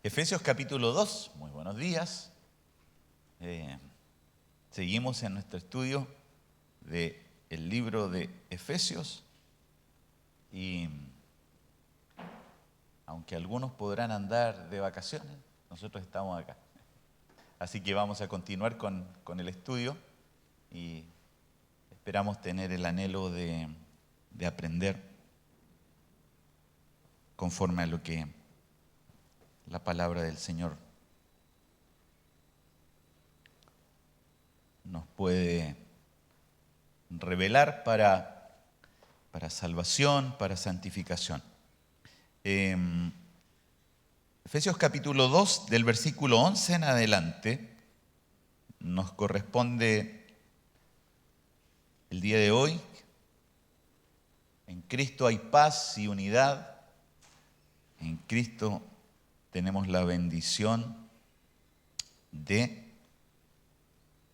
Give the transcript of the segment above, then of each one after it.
Efesios capítulo 2, muy buenos días. Seguimos en nuestro estudio del libro de Efesios y aunque algunos podrán andar de vacaciones, nosotros estamos acá. Así que vamos a continuar con el estudio y esperamos tener el anhelo de aprender conforme a lo que la palabra del Señor nos puede revelar para salvación, para santificación. Efesios capítulo 2, del versículo 11 en adelante, nos corresponde el día de hoy. En Cristo hay paz y unidad. En Cristo tenemos la bendición de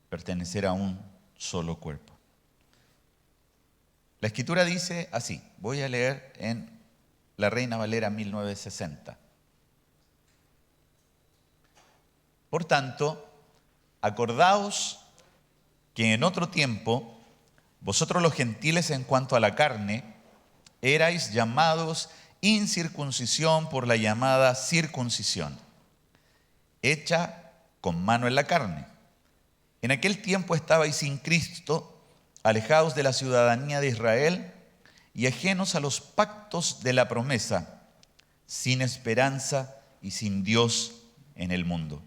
pertenecer a un solo cuerpo. La Escritura dice así, voy a leer en la Reina Valera 1960. Por tanto, acordaos que en otro tiempo, vosotros los gentiles en cuanto a la carne, erais llamados incircuncisión por la llamada circuncisión, hecha con mano en la carne. En aquel tiempo estabais sin Cristo, alejados de la ciudadanía de Israel y ajenos a los pactos de la promesa, sin esperanza y sin Dios en el mundo.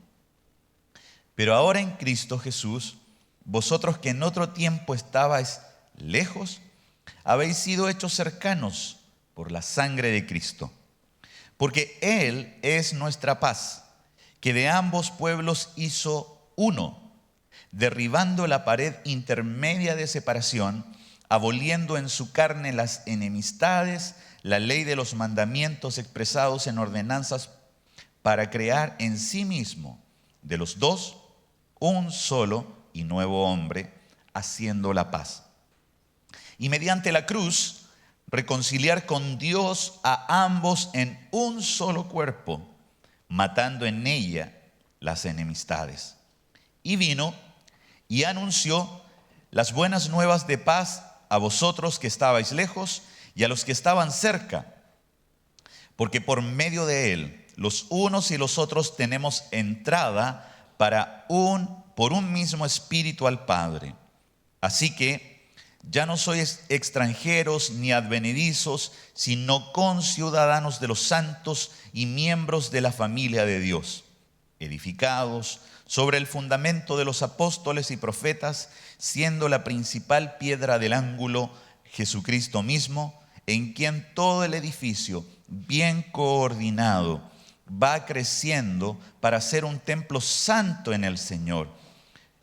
Pero ahora en Cristo Jesús, vosotros que en otro tiempo estabais lejos, habéis sido hechos cercanos por la sangre de Cristo. Porque Él es nuestra paz, que de ambos pueblos hizo uno, derribando la pared intermedia de separación, aboliendo en su carne las enemistades, la ley de los mandamientos expresados en ordenanzas, para crear en sí mismo de los dos un solo y nuevo hombre, haciendo la paz. Y mediante la cruz, reconciliar con Dios a ambos en un solo cuerpo, matando en ella las enemistades. Y vino y anunció las buenas nuevas de paz a vosotros que estabais lejos y a los que estaban cerca, porque por medio de él los unos y los otros tenemos entrada por un mismo espíritu al Padre. Así que ya no sois extranjeros ni advenedizos, sino conciudadanos de los santos y miembros de la familia de Dios, edificados sobre el fundamento de los apóstoles y profetas, siendo la principal piedra del ángulo Jesucristo mismo, en quien todo el edificio, bien coordinado, va creciendo para ser un templo santo en el Señor,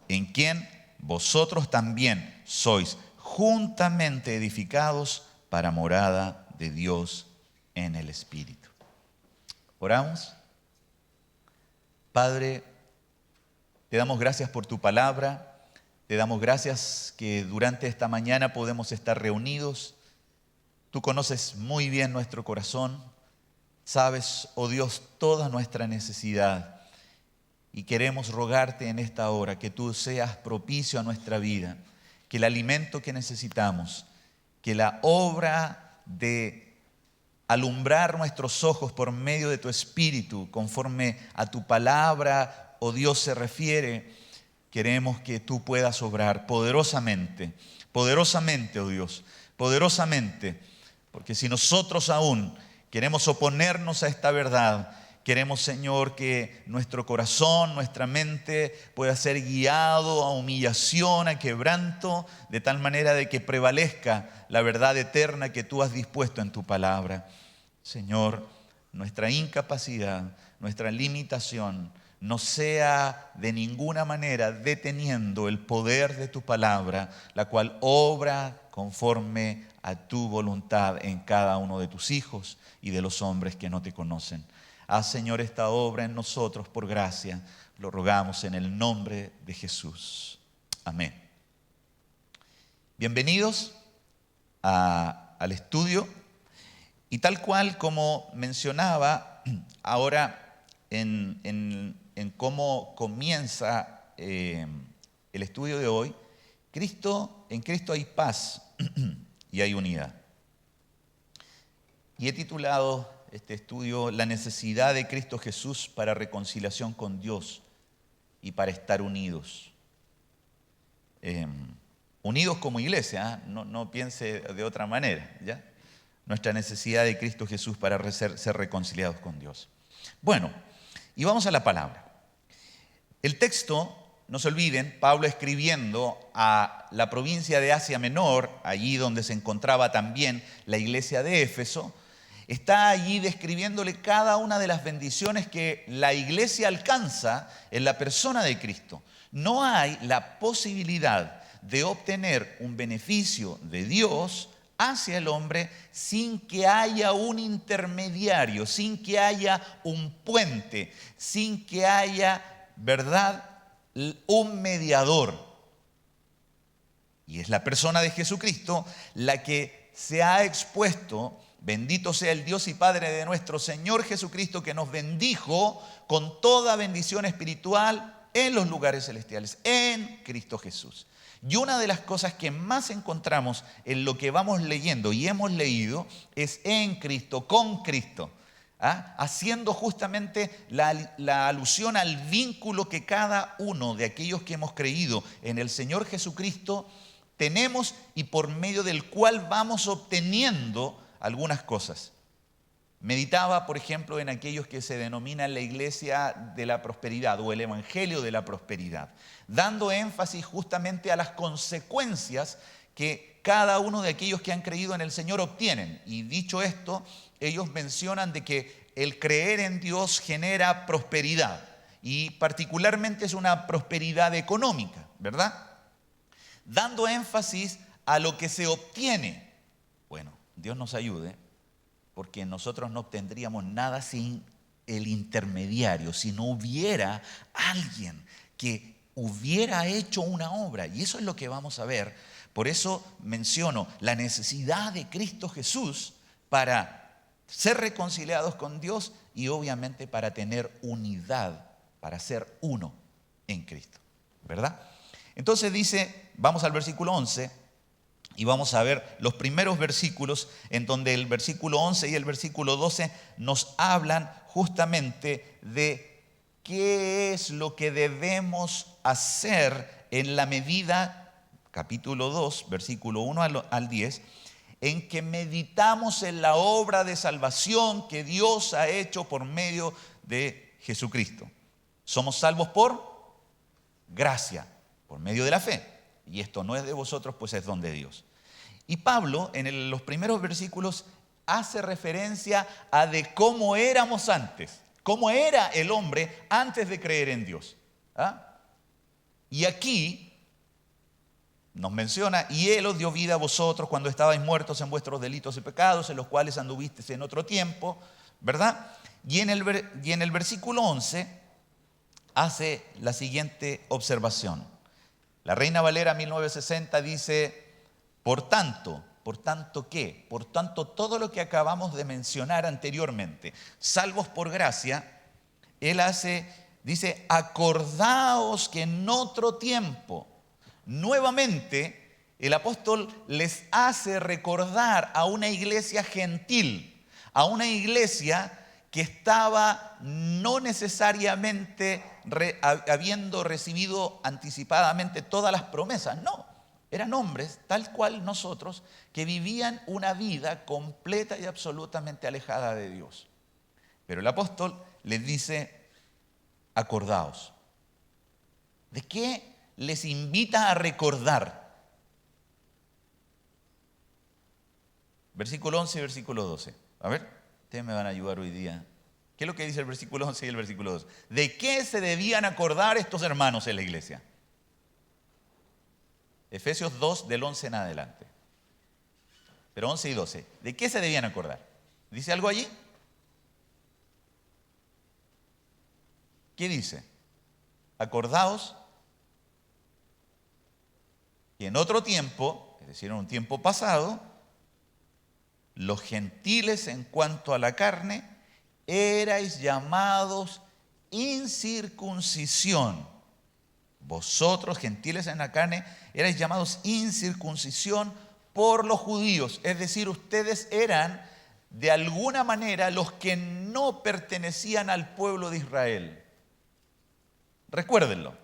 en quien vosotros también sois juntamente edificados para morada de Dios en el Espíritu. Oramos. Padre, te damos gracias por tu palabra, te damos gracias que durante esta mañana podemos estar reunidos. Tú conoces muy bien nuestro corazón, sabes, oh Dios, toda nuestra necesidad y queremos rogarte en esta hora que tú seas propicio a nuestra vida, que el alimento que necesitamos, que la obra de alumbrar nuestros ojos por medio de tu Espíritu, conforme a tu palabra, oh Dios, se refiere, queremos que tú puedas obrar poderosamente, oh Dios, poderosamente, porque si nosotros aún queremos oponernos a esta verdad, queremos, Señor, que nuestro corazón, nuestra mente pueda ser guiado a humillación, a quebranto, de tal manera de que prevalezca la verdad eterna que tú has dispuesto en tu palabra. Señor, nuestra incapacidad, nuestra limitación, no sea de ninguna manera deteniendo el poder de tu palabra, la cual obra conforme a tu voluntad en cada uno de tus hijos y de los hombres que no te conocen. Haz, Señor, esta obra en nosotros por gracia. Lo rogamos en el nombre de Jesús. Amén. Bienvenidos al estudio. Y tal cual como mencionaba, ahora en cómo comienza el estudio de hoy, en Cristo hay paz y hay unidad. Y he titulado este estudio La necesidad de Cristo Jesús para reconciliación con Dios y para estar unidos. Unidos como iglesia, ¿eh? No piense de otra manera, ¿ya? Nuestra necesidad de Cristo Jesús para ser reconciliados con Dios. Bueno, y vamos a la palabra. El texto, no se olviden, Pablo escribiendo a la provincia de Asia Menor, allí donde se encontraba también la iglesia de Éfeso, está allí describiéndole cada una de las bendiciones que la iglesia alcanza en la persona de Cristo. No hay la posibilidad de obtener un beneficio de Dios hacia el hombre sin que haya un intermediario, sin que haya un puente, sin que haya, ¿verdad?, un mediador. Y es la persona de Jesucristo la que se ha expuesto. Bendito sea el Dios y Padre de nuestro Señor Jesucristo, que nos bendijo con toda bendición espiritual en los lugares celestiales, en Cristo Jesús. Y una de las cosas que más encontramos en lo que vamos leyendo y hemos leído es en Cristo, con Cristo, haciendo justamente la alusión al vínculo que cada uno de aquellos que hemos creído en el Señor Jesucristo tenemos y por medio del cual vamos obteniendo algunas cosas. Meditaba, por ejemplo, en aquellos que se denominan la iglesia de la prosperidad o el evangelio de la prosperidad, dando énfasis justamente a las consecuencias que cada uno de aquellos que han creído en el Señor obtienen. Y dicho esto, ellos mencionan de que el creer en Dios genera prosperidad y particularmente es una prosperidad económica, ¿verdad? Dando énfasis a lo que se obtiene. Bueno, Dios nos ayude, porque nosotros no obtendríamos nada sin el intermediario, si no hubiera alguien que hubiera hecho una obra. Y eso es lo que vamos a ver. Por eso menciono la necesidad de Cristo Jesús para ser reconciliados con Dios y obviamente para tener unidad, para ser uno en Cristo, ¿verdad? Entonces dice, vamos al versículo 11. Y vamos a ver los primeros versículos en donde el versículo 11 y el versículo 12 nos hablan justamente de qué es lo que debemos hacer en la medida, capítulo 2, versículo 1 al 10, en que meditamos en la obra de salvación que Dios ha hecho por medio de Jesucristo. Somos salvos por gracia, por medio de la fe. Y esto no es de vosotros, pues es don de Dios. Y Pablo, en los primeros versículos, hace referencia a de cómo éramos antes, cómo era el hombre antes de creer en Dios. Y aquí nos menciona, y Él os dio vida a vosotros cuando estabais muertos en vuestros delitos y pecados, en los cuales anduvisteis en otro tiempo, ¿verdad? Y en el versículo 11 hace la siguiente observación. La Reina Valera 1960 dice, por tanto, ¿qué? Por tanto, todo lo que acabamos de mencionar anteriormente, salvos por gracia, él dice, acordaos que en otro tiempo, nuevamente, el apóstol les hace recordar a una iglesia gentil, a una iglesia que estaba no necesariamente habiendo recibido anticipadamente todas las promesas, no, eran hombres tal cual nosotros que vivían una vida completa y absolutamente alejada de Dios. Pero el apóstol les dice, acordaos. ¿De qué les invita a recordar? Versículo 11 y versículo 12. A ver. Ustedes me van a ayudar hoy día. ¿Qué es lo que dice el versículo 11 y el versículo 12? ¿De qué se debían acordar estos hermanos en la iglesia? Efesios 2, del 11 en adelante. Pero 11 y 12. ¿De qué se debían acordar? ¿Dice algo allí? ¿Qué dice? Acordaos que en otro tiempo, es decir, en un tiempo pasado, los gentiles en cuanto a la carne, erais llamados incircuncisión. Vosotros, gentiles en la carne, erais llamados incircuncisión por los judíos. Es decir, ustedes eran de alguna manera los que no pertenecían al pueblo de Israel. Recuérdenlo.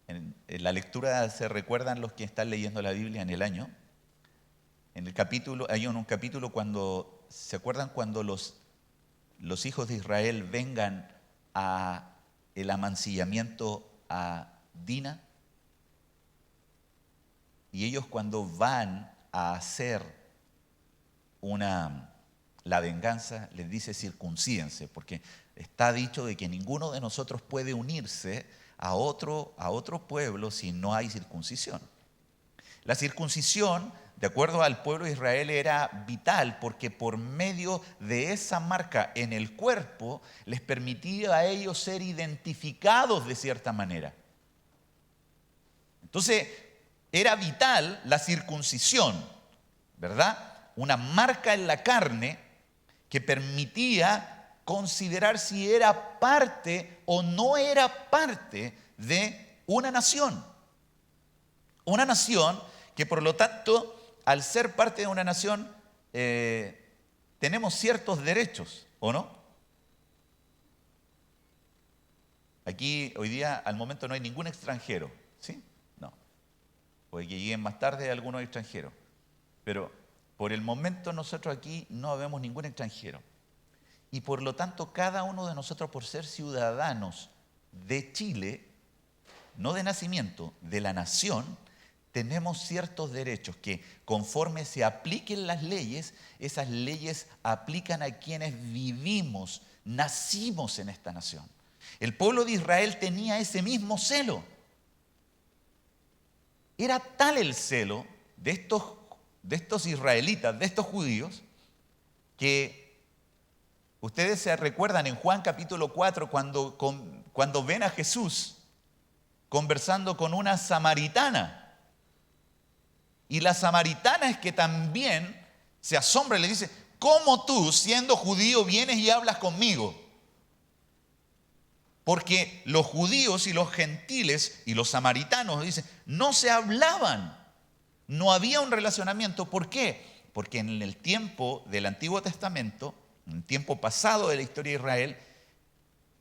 En la lectura se recuerdan los que están leyendo la Biblia en el año. En el capítulo, hay un capítulo cuando, ¿se acuerdan cuando los hijos de Israel vengan a el amancillamiento a Dina? Y ellos cuando van a hacer la venganza, les dice circuncídense, porque está dicho de que ninguno de nosotros puede unirse a otro pueblo si no hay circuncisión. La circuncisión, de acuerdo al pueblo de Israel, era vital porque por medio de esa marca en el cuerpo les permitía a ellos ser identificados de cierta manera. Entonces, era vital la circuncisión, ¿verdad? Una marca en la carne que permitía considerar si era parte o no era parte de una nación. Una nación que por lo tanto, al ser parte de una nación, tenemos ciertos derechos, ¿o no? Aquí hoy día al momento no hay ningún extranjero, ¿sí? No. Puede que lleguen más tarde algunos extranjeros, pero por el momento nosotros aquí no vemos ningún extranjero. Y por lo tanto, cada uno de nosotros, por ser ciudadanos de Chile, no de nacimiento, de la nación, tenemos ciertos derechos que conforme se apliquen las leyes, esas leyes aplican a quienes vivimos, nacimos en esta nación. El pueblo de Israel tenía ese mismo celo. Era tal el celo de estos israelitas, de estos judíos, que ustedes se recuerdan en Juan capítulo 4 cuando ven a Jesús conversando con una samaritana. Y la samaritana es que también se asombra y le dice, ¿cómo tú, siendo judío, vienes y hablas conmigo? Porque los judíos y los gentiles y los samaritanos, dicen, no se hablaban. No había un relacionamiento. ¿Por qué? Porque en el tiempo del Antiguo Testamento, en el tiempo pasado de la historia de Israel,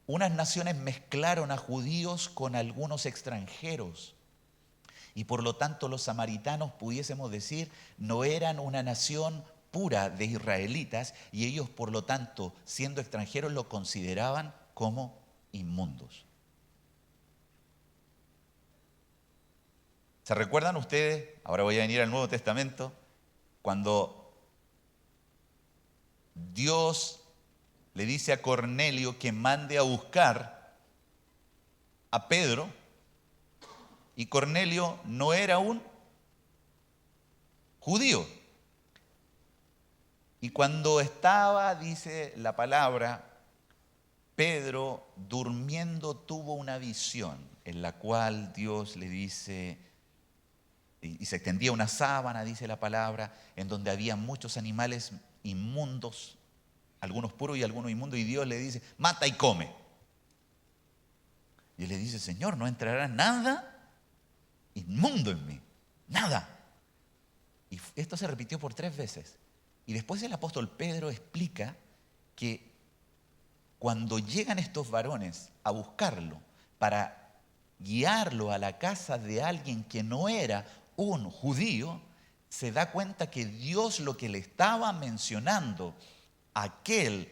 unas naciones mezclaron a judíos con algunos extranjeros. Y por lo tanto los samaritanos, pudiésemos decir, no eran una nación pura de israelitas y ellos por lo tanto, siendo extranjeros, lo consideraban como inmundos. ¿Se recuerdan ustedes? Ahora voy a venir al Nuevo Testamento, cuando Dios le dice a Cornelio que mande a buscar a Pedro. Y Cornelio no era un judío. Y cuando estaba, dice la palabra, Pedro durmiendo tuvo una visión en la cual Dios le dice, y se extendía una sábana, dice la palabra, en donde había muchos animales inmundos, algunos puros y algunos inmundos, y Dios le dice, mata y come. Y él le dice, Señor, no entrará nada inmundo en mí, nada. Y esto se repitió por 3 veces. Y después el apóstol Pedro explica que cuando llegan estos varones a buscarlo para guiarlo a la casa de alguien que no era un judío, se da cuenta que Dios lo que le estaba mencionando, aquel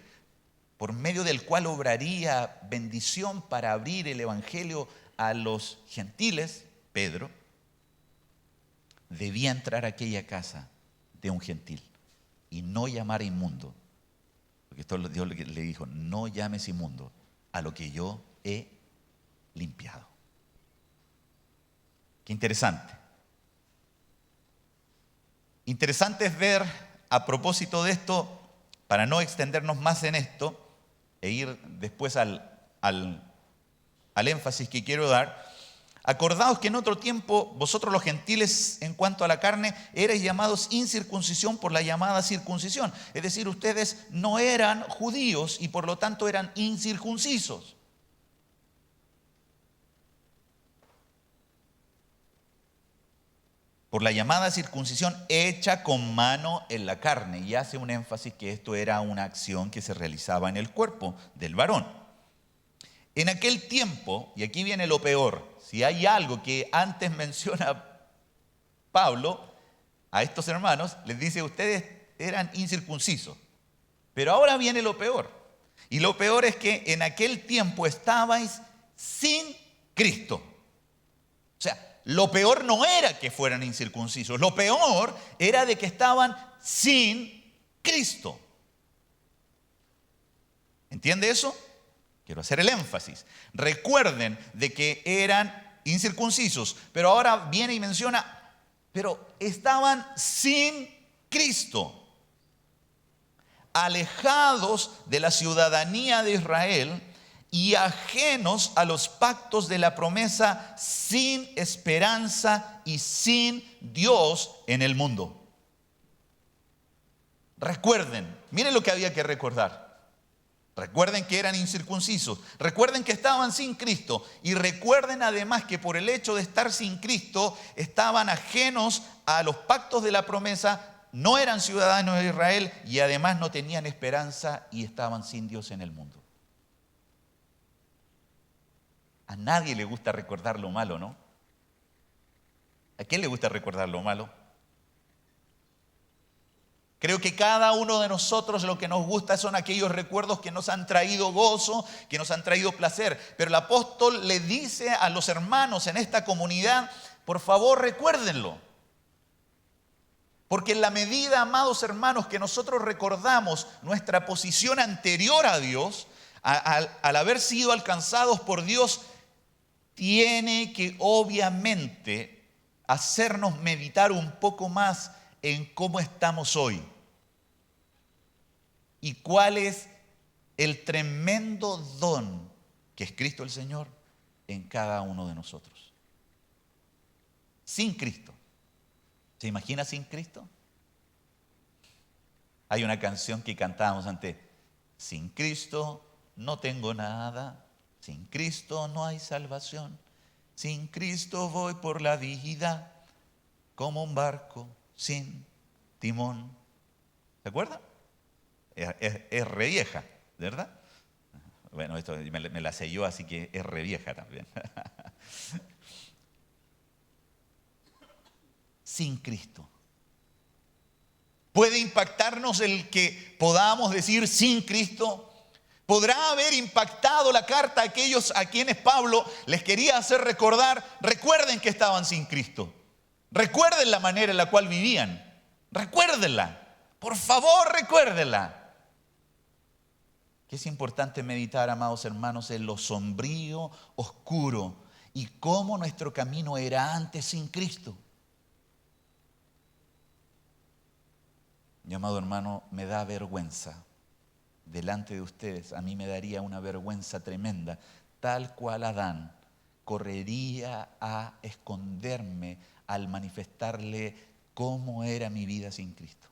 por medio del cual obraría bendición para abrir el evangelio a los gentiles, Pedro, debía entrar a aquella casa de un gentil y no llamar inmundo. Porque esto Dios le dijo, no llames inmundo a lo que yo he limpiado. Qué interesante. Interesante es ver, a propósito de esto, para no extendernos más en esto e ir después al énfasis que quiero dar, Acordaos que en otro tiempo vosotros los gentiles en cuanto a la carne erais llamados incircuncisión por la llamada circuncisión. Es decir, ustedes no eran judíos y por lo tanto eran incircuncisos. Por la llamada circuncisión hecha con mano en la carne. Y hace un énfasis que esto era una acción que se realizaba en el cuerpo del varón. En aquel tiempo, y aquí viene lo peor, si hay algo que antes menciona Pablo a estos hermanos, les dice, ustedes eran incircuncisos. Pero ahora viene lo peor. Y lo peor es que en aquel tiempo estabais sin Cristo. O sea, lo peor no era que fueran incircuncisos, lo peor era de que estaban sin Cristo. ¿Entiende eso? Quiero hacer el énfasis. Recuerden de que eran incircuncisos, pero ahora viene y menciona, pero estaban sin Cristo, alejados de la ciudadanía de Israel y ajenos a los pactos de la promesa, sin esperanza y sin Dios en el mundo. Recuerden, miren lo que había que recordar. Recuerden que eran incircuncisos, recuerden que estaban sin Cristo y recuerden además que por el hecho de estar sin Cristo estaban ajenos a los pactos de la promesa, no eran ciudadanos de Israel y además no tenían esperanza y estaban sin Dios en el mundo. A nadie le gusta recordar lo malo, ¿no? ¿A quién le gusta recordar lo malo? Creo que cada uno de nosotros lo que nos gusta son aquellos recuerdos que nos han traído gozo, que nos han traído placer. Pero el apóstol le dice a los hermanos en esta comunidad, por favor recuérdenlo. Porque en la medida, amados hermanos, que nosotros recordamos nuestra posición anterior a Dios, al haber sido alcanzados por Dios, tiene que obviamente hacernos meditar un poco más en cómo estamos hoy y cuál es el tremendo don que es Cristo el Señor en cada uno de nosotros. Sin Cristo. ¿Se imagina sin Cristo? Hay una canción que cantábamos antes. Sin Cristo no tengo nada. Sin Cristo no hay salvación. Sin Cristo voy por la vida como un barco sin timón. ¿Se acuerdan? Es re vieja, ¿verdad? Bueno, esto me la sé yo, así que es re vieja también. Sin Cristo. ¿Puede impactarnos el que podamos decir sin Cristo? ¿Podrá haber impactado la carta a aquellos a quienes Pablo les quería hacer recordar? Recuerden que estaban sin Cristo. Recuerden la manera en la cual vivían. Recuérdenla. Por favor, recuérdenla. Que es importante meditar, amados hermanos, en lo sombrío, oscuro y cómo nuestro camino era antes sin Cristo. Mi amado hermano, me da vergüenza delante de ustedes. A mí me daría una vergüenza tremenda, tal cual Adán correría a esconderme al manifestarle cómo era mi vida sin Cristo.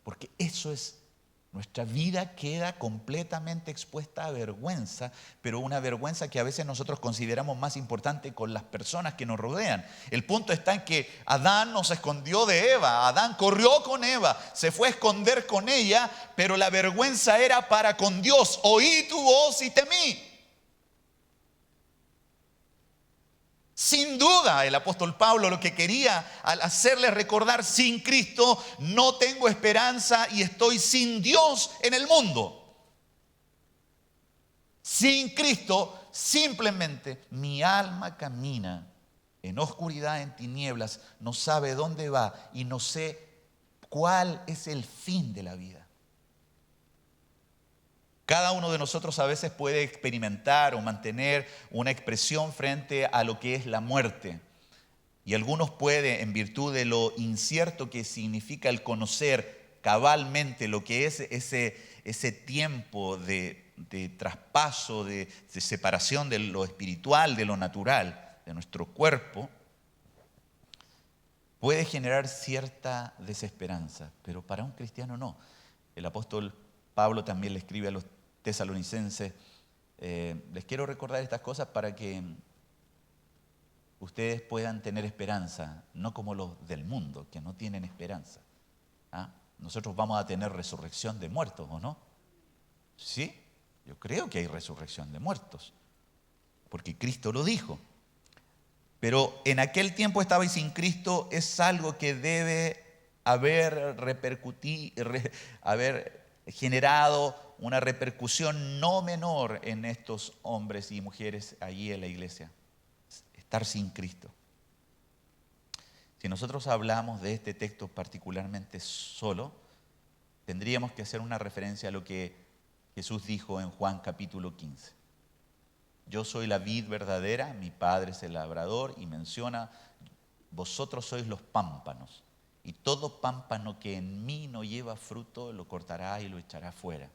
Porque eso es, nuestra vida queda completamente expuesta a vergüenza, pero una vergüenza que a veces nosotros consideramos más importante con las personas que nos rodean. El punto está en que Adán no se escondió de Eva, Adán corrió con Eva, se fue a esconder con ella, pero la vergüenza era para con Dios. Oí tu voz y temí. Sin duda, el apóstol Pablo lo que quería al hacerles recordar, sin Cristo no tengo esperanza y estoy sin Dios en el mundo. Sin Cristo, simplemente mi alma camina en oscuridad, en tinieblas, no sabe dónde va y no sé cuál es el fin de la vida. Cada uno de nosotros a veces puede experimentar o mantener una expresión frente a lo que es la muerte. Y algunos pueden, en virtud de lo incierto que significa el conocer cabalmente lo que es ese tiempo de de traspaso, de separación de lo espiritual, de lo natural, de nuestro cuerpo, puede generar cierta desesperanza, pero para un cristiano no. El apóstol Pablo también le escribe a los tesalonicenses, les quiero recordar estas cosas para que ustedes puedan tener esperanza, no como los del mundo, que no tienen esperanza. ¿Ah? Nosotros vamos a tener resurrección de muertos, ¿o no? Sí, yo creo que hay resurrección de muertos, porque Cristo lo dijo. Pero en aquel tiempo estabais sin Cristo, es algo que debe haber generado una repercusión no menor en estos hombres y mujeres allí en la iglesia. Estar sin Cristo. Si nosotros hablamos de este texto particularmente solo, tendríamos que hacer una referencia a lo que Jesús dijo en Juan capítulo 15. Yo soy la vid verdadera, mi Padre es el labrador, y menciona, vosotros sois los pámpanos, y todo pámpano que en mí no lleva fruto, lo cortará y lo echará fuera.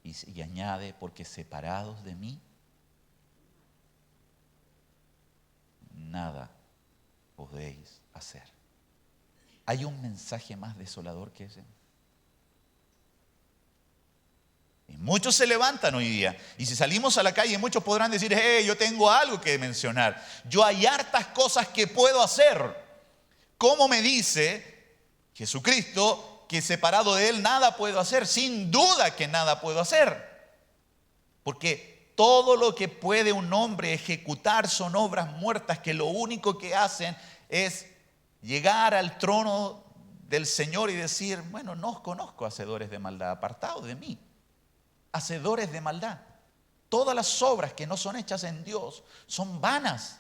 Y añade, porque separados de mí, nada podéis hacer. ¿Hay un mensaje más desolador que ese? Y muchos se levantan hoy día. Y si salimos a la calle, muchos podrán decir, yo tengo algo que mencionar. Yo hay hartas cosas que puedo hacer. ¿Cómo me dice Jesucristo que separado de Él nada puedo hacer? Sin duda que nada puedo hacer. Porque todo lo que puede un hombre ejecutar son obras muertas que lo único que hacen es llegar al trono del Señor y decir, bueno, no os conozco, hacedores de maldad, apartados de mí. Hacedores de maldad. Todas las obras que no son hechas en Dios son vanas.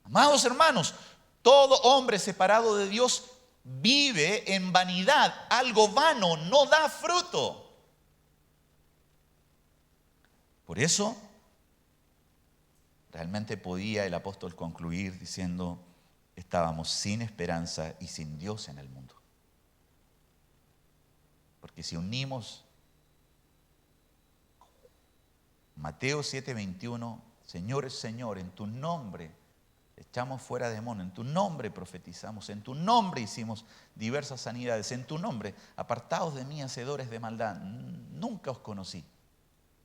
Amados hermanos, todo hombre separado de Dios vive en vanidad, algo vano, no da fruto. Por eso, realmente podía el apóstol concluir diciendo, estábamos sin esperanza y sin Dios en el mundo. Porque si unimos Mateo 7:21, Señor, Señor, en tu nombre echamos fuera demonios, en tu nombre profetizamos, en tu nombre hicimos diversas sanidades, en tu nombre, apartados de mí, hacedores de maldad, nunca os conocí,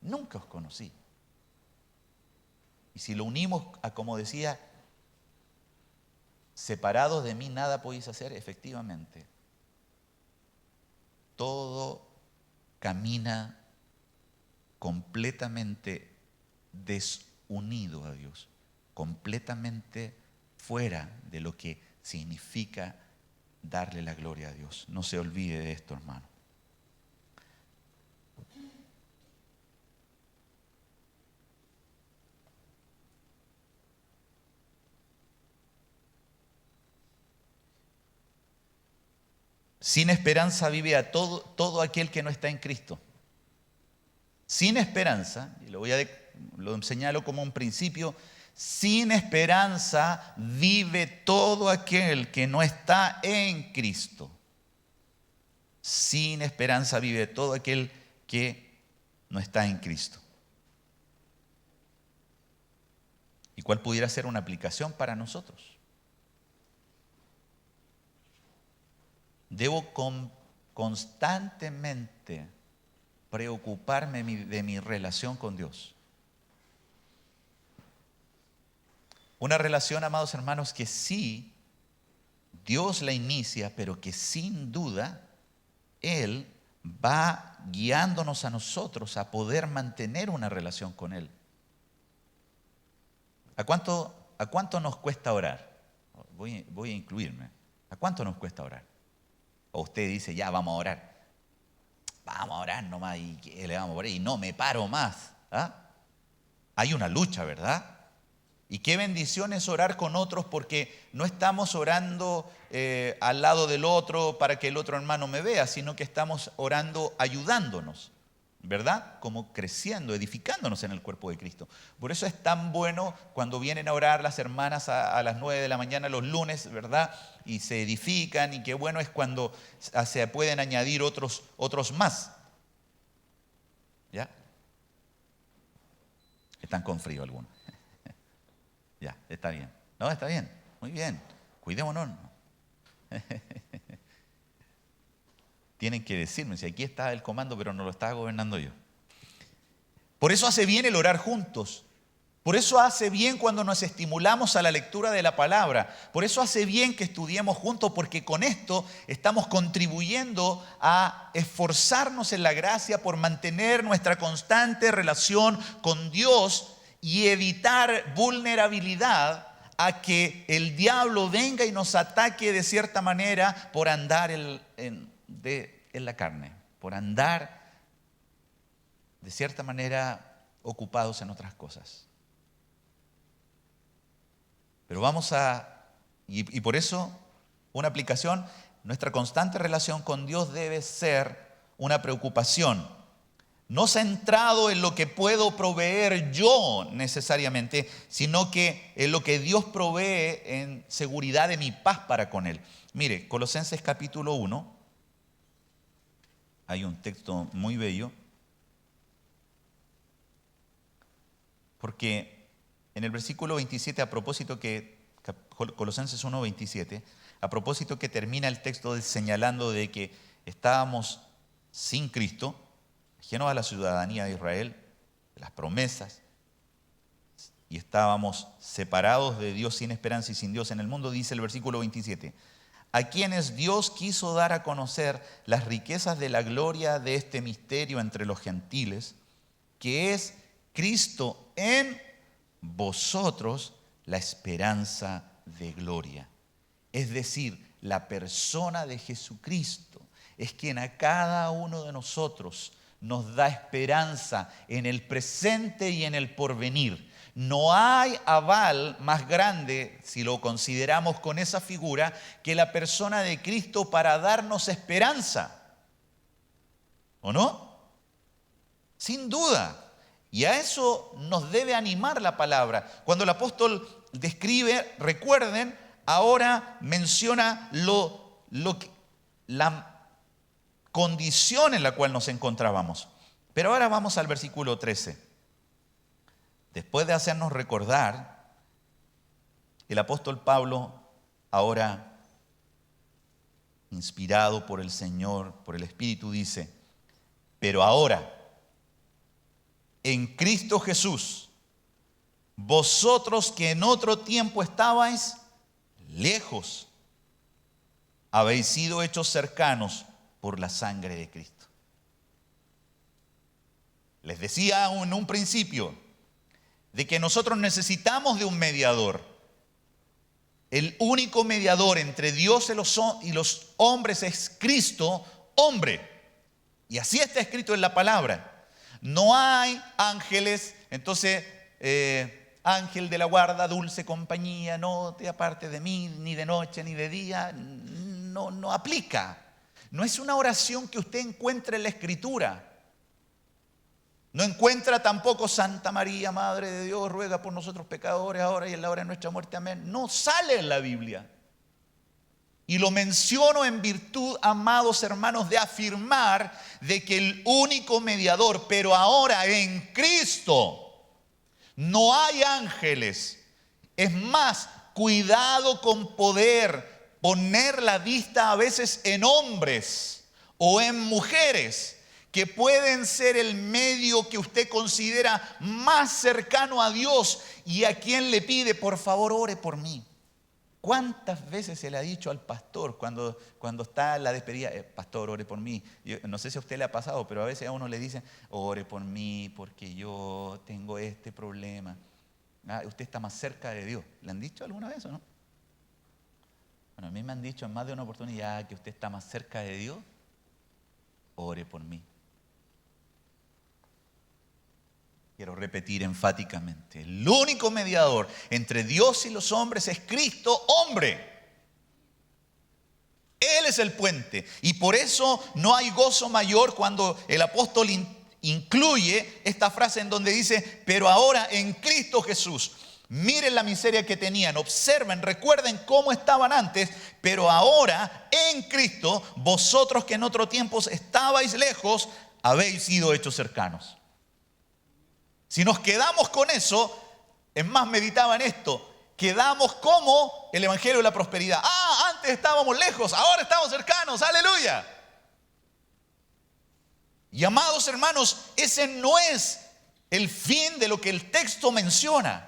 nunca os conocí. Y si lo unimos a, como decía, separados de mí nada podéis hacer, efectivamente, todo camina completamente desunido a Dios, completamente fuera de lo que significa darle la gloria a Dios. No se olvide de esto, hermano. Sin esperanza vive a todo aquel que no está en Cristo. Sin esperanza, y lo señalo como un principio, sin esperanza vive todo aquel que no está en Cristo. Sin esperanza vive todo aquel que no está en Cristo. ¿Y cuál pudiera ser una aplicación para nosotros? Debo constantemente preocuparme de mi relación con Dios. Una relación, amados hermanos, que sí, Dios la inicia, pero que sin duda Él va guiándonos a nosotros a poder mantener una relación con Él. ¿A cuánto nos cuesta orar? Voy a incluirme. ¿A cuánto nos cuesta orar? O usted dice, ya vamos a orar. Vamos a orar nomás y ¿qué le vamos a orar? Y no me paro más. ¿Ah? Hay una lucha, ¿verdad? Y qué bendición es orar con otros porque no estamos orando al lado del otro para que el otro hermano me vea, sino que estamos orando ayudándonos, ¿verdad? Como creciendo, edificándonos en el cuerpo de Cristo. Por eso es tan bueno cuando vienen a orar las hermanas a las 9 de la mañana los lunes, ¿verdad? Y se edifican, y qué bueno es cuando se pueden añadir otros más. ¿Ya? Están con frío algunos. Ya, está bien. No, está bien. Muy bien. Cuidémonos. Tienen que decirme si aquí está el comando, pero no lo estaba gobernando yo. Por eso hace bien el orar juntos. Por eso hace bien cuando nos estimulamos a la lectura de la palabra. Por eso hace bien que estudiemos juntos, porque con esto estamos contribuyendo a esforzarnos en la gracia por mantener nuestra constante relación con Dios y evitar vulnerabilidad a que el diablo venga y nos ataque de cierta manera por andar en la carne, por andar de cierta manera ocupados en otras cosas. Pero y por eso una aplicación, nuestra constante relación con Dios debe ser una preocupación, no centrado en lo que puedo proveer yo necesariamente, sino que en lo que Dios provee en seguridad de mi paz para con Él. Mire, Colosenses capítulo 1, hay un texto muy bello, porque en el versículo 27, Colosenses 1, 27, a propósito que termina el texto señalando de que estábamos sin Cristo, ajenos a la ciudadanía de Israel, de las promesas, y estábamos separados de Dios, sin esperanza y sin Dios en el mundo, dice el versículo 27, a quienes Dios quiso dar a conocer las riquezas de la gloria de este misterio entre los gentiles, que es Cristo en vosotros, la esperanza de gloria. Es decir, la persona de Jesucristo es quien a cada uno de nosotros nos da esperanza en el presente y en el porvenir. No hay aval más grande, si lo consideramos con esa figura, que la persona de Cristo para darnos esperanza. ¿O no? Sin duda. Y a eso nos debe animar la palabra. Cuando el apóstol describe, recuerden, ahora menciona la condición en la cual nos encontrábamos. Pero ahora vamos al versículo 13. Después de hacernos recordar, el apóstol Pablo, ahora inspirado por el Señor, por el Espíritu, dice, pero ahora, en Cristo Jesús, vosotros que en otro tiempo estabais lejos, habéis sido hechos cercanos por la sangre de Cristo. Les decía en un principio de que nosotros necesitamos de un mediador. El único mediador entre Dios y los hombres es Cristo, hombre. Y así está escrito en la palabra. No hay ángeles, entonces, ángel de la guarda, dulce compañía, no te apartes de mí, ni de noche ni de día, no aplica. No es una oración que usted encuentre en la Escritura. No encuentra tampoco Santa María, Madre de Dios, ruega por nosotros pecadores, ahora y en la hora de nuestra muerte, amén. No sale en la Biblia. Y lo menciono en virtud, amados hermanos, de afirmar de que el único mediador, pero ahora en Cristo, no hay ángeles. Es más, cuidado con poder poner la vista a veces en hombres o en mujeres que pueden ser el medio que usted considera más cercano a Dios y a quien le pide, por favor, ore por mí. ¿Cuántas veces se le ha dicho al pastor cuando está en la despedida, pastor, ore por mí? Yo no sé si a usted le ha pasado, pero a veces a uno le dicen, ore por mí porque yo tengo este problema. Usted está más cerca de Dios. ¿Le han dicho alguna vez o no? Bueno, a mí me han dicho en más de una oportunidad que usted está más cerca de Dios. Ore por mí. Quiero repetir enfáticamente, el único mediador entre Dios y los hombres es Cristo, hombre. Él es el puente. Y por eso no hay gozo mayor cuando el apóstol incluye esta frase en donde dice, pero ahora en Cristo Jesús. Miren la miseria que tenían, observen, recuerden cómo estaban antes, pero ahora en Cristo, vosotros que en otro tiempo estabais lejos, habéis sido hechos cercanos. Si nos quedamos con eso, es más, meditaba en esto, quedamos como el Evangelio de la Prosperidad. Antes estábamos lejos, ahora estamos cercanos, aleluya. Y amados hermanos, ese no es el fin de lo que el texto menciona.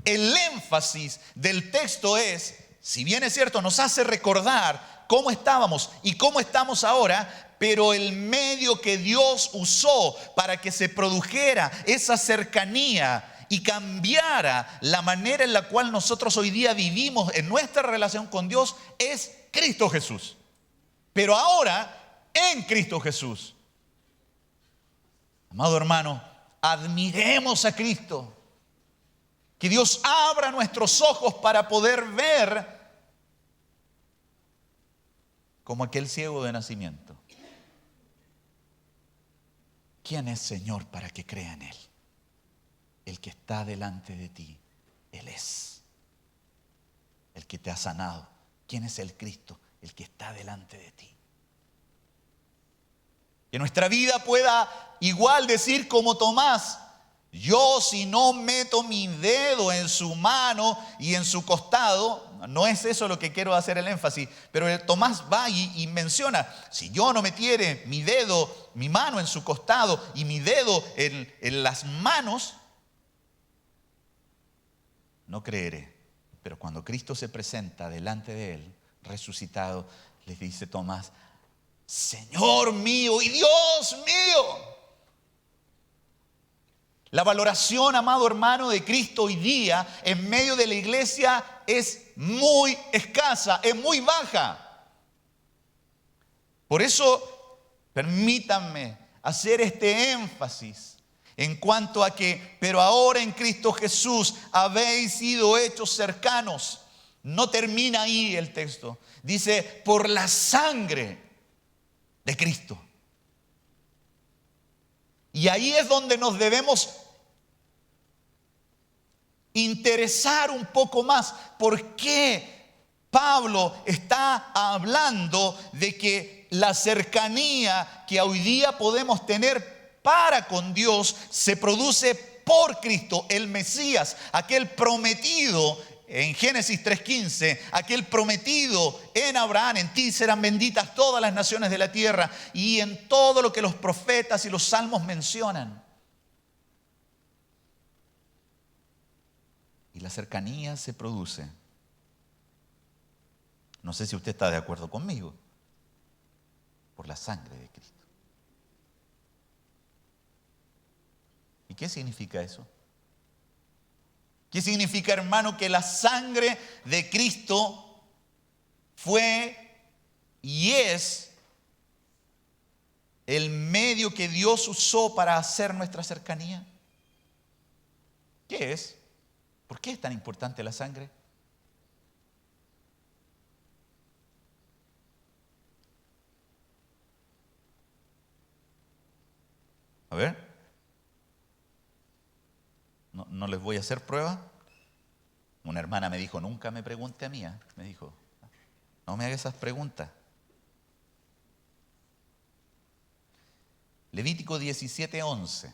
El énfasis del texto es, si bien es cierto, nos hace recordar cómo estábamos y cómo estamos ahora, pero el medio que Dios usó para que se produjera esa cercanía y cambiara la manera en la cual nosotros hoy día vivimos en nuestra relación con Dios es Cristo Jesús. Pero ahora, en Cristo Jesús. Amado hermano, admiremos a Cristo. Que Dios abra nuestros ojos para poder ver como aquel ciego de nacimiento. ¿Quién es Señor para que crea en Él? El que está delante de ti, Él es. El que te ha sanado. ¿Quién es el Cristo? El que está delante de ti. Que nuestra vida pueda igual decir como Tomás: yo, si no meto mi dedo en su mano y en su costado, no es eso lo que quiero hacer el énfasis, pero Tomás va y menciona: si yo no metiere mi dedo, mi mano en su costado y mi dedo en las manos, no creeré. Pero cuando Cristo se presenta delante de él, resucitado, le dice Tomás: Señor mío y Dios mío. La valoración, amado hermano, de Cristo hoy día en medio de la iglesia es muy escasa, es muy baja. Por eso, permítanme hacer este énfasis en cuanto a que, pero ahora en Cristo Jesús habéis sido hechos cercanos. No termina ahí el texto. Dice, por la sangre de Cristo. Y ahí es donde nos debemos interesar un poco más. ¿Por qué Pablo está hablando de que la cercanía que hoy día podemos tener para con Dios se produce por Cristo, el Mesías, aquel prometido en Génesis 3:15, aquel prometido en Abraham? En ti serán benditas todas las naciones de la tierra, y en todo lo que los profetas y los salmos mencionan. Y la cercanía se produce. No sé si usted está de acuerdo conmigo. Por la sangre de Cristo. ¿Y qué significa eso? ¿Qué significa, hermano, que la sangre de Cristo fue y es el medio que Dios usó para hacer nuestra cercanía? ¿Qué es? ¿Por qué es tan importante la sangre? A ver. No les voy a hacer prueba. Una hermana me dijo: nunca me pregunte a mí. Me dijo: no me haga esas preguntas. Levítico 17:11.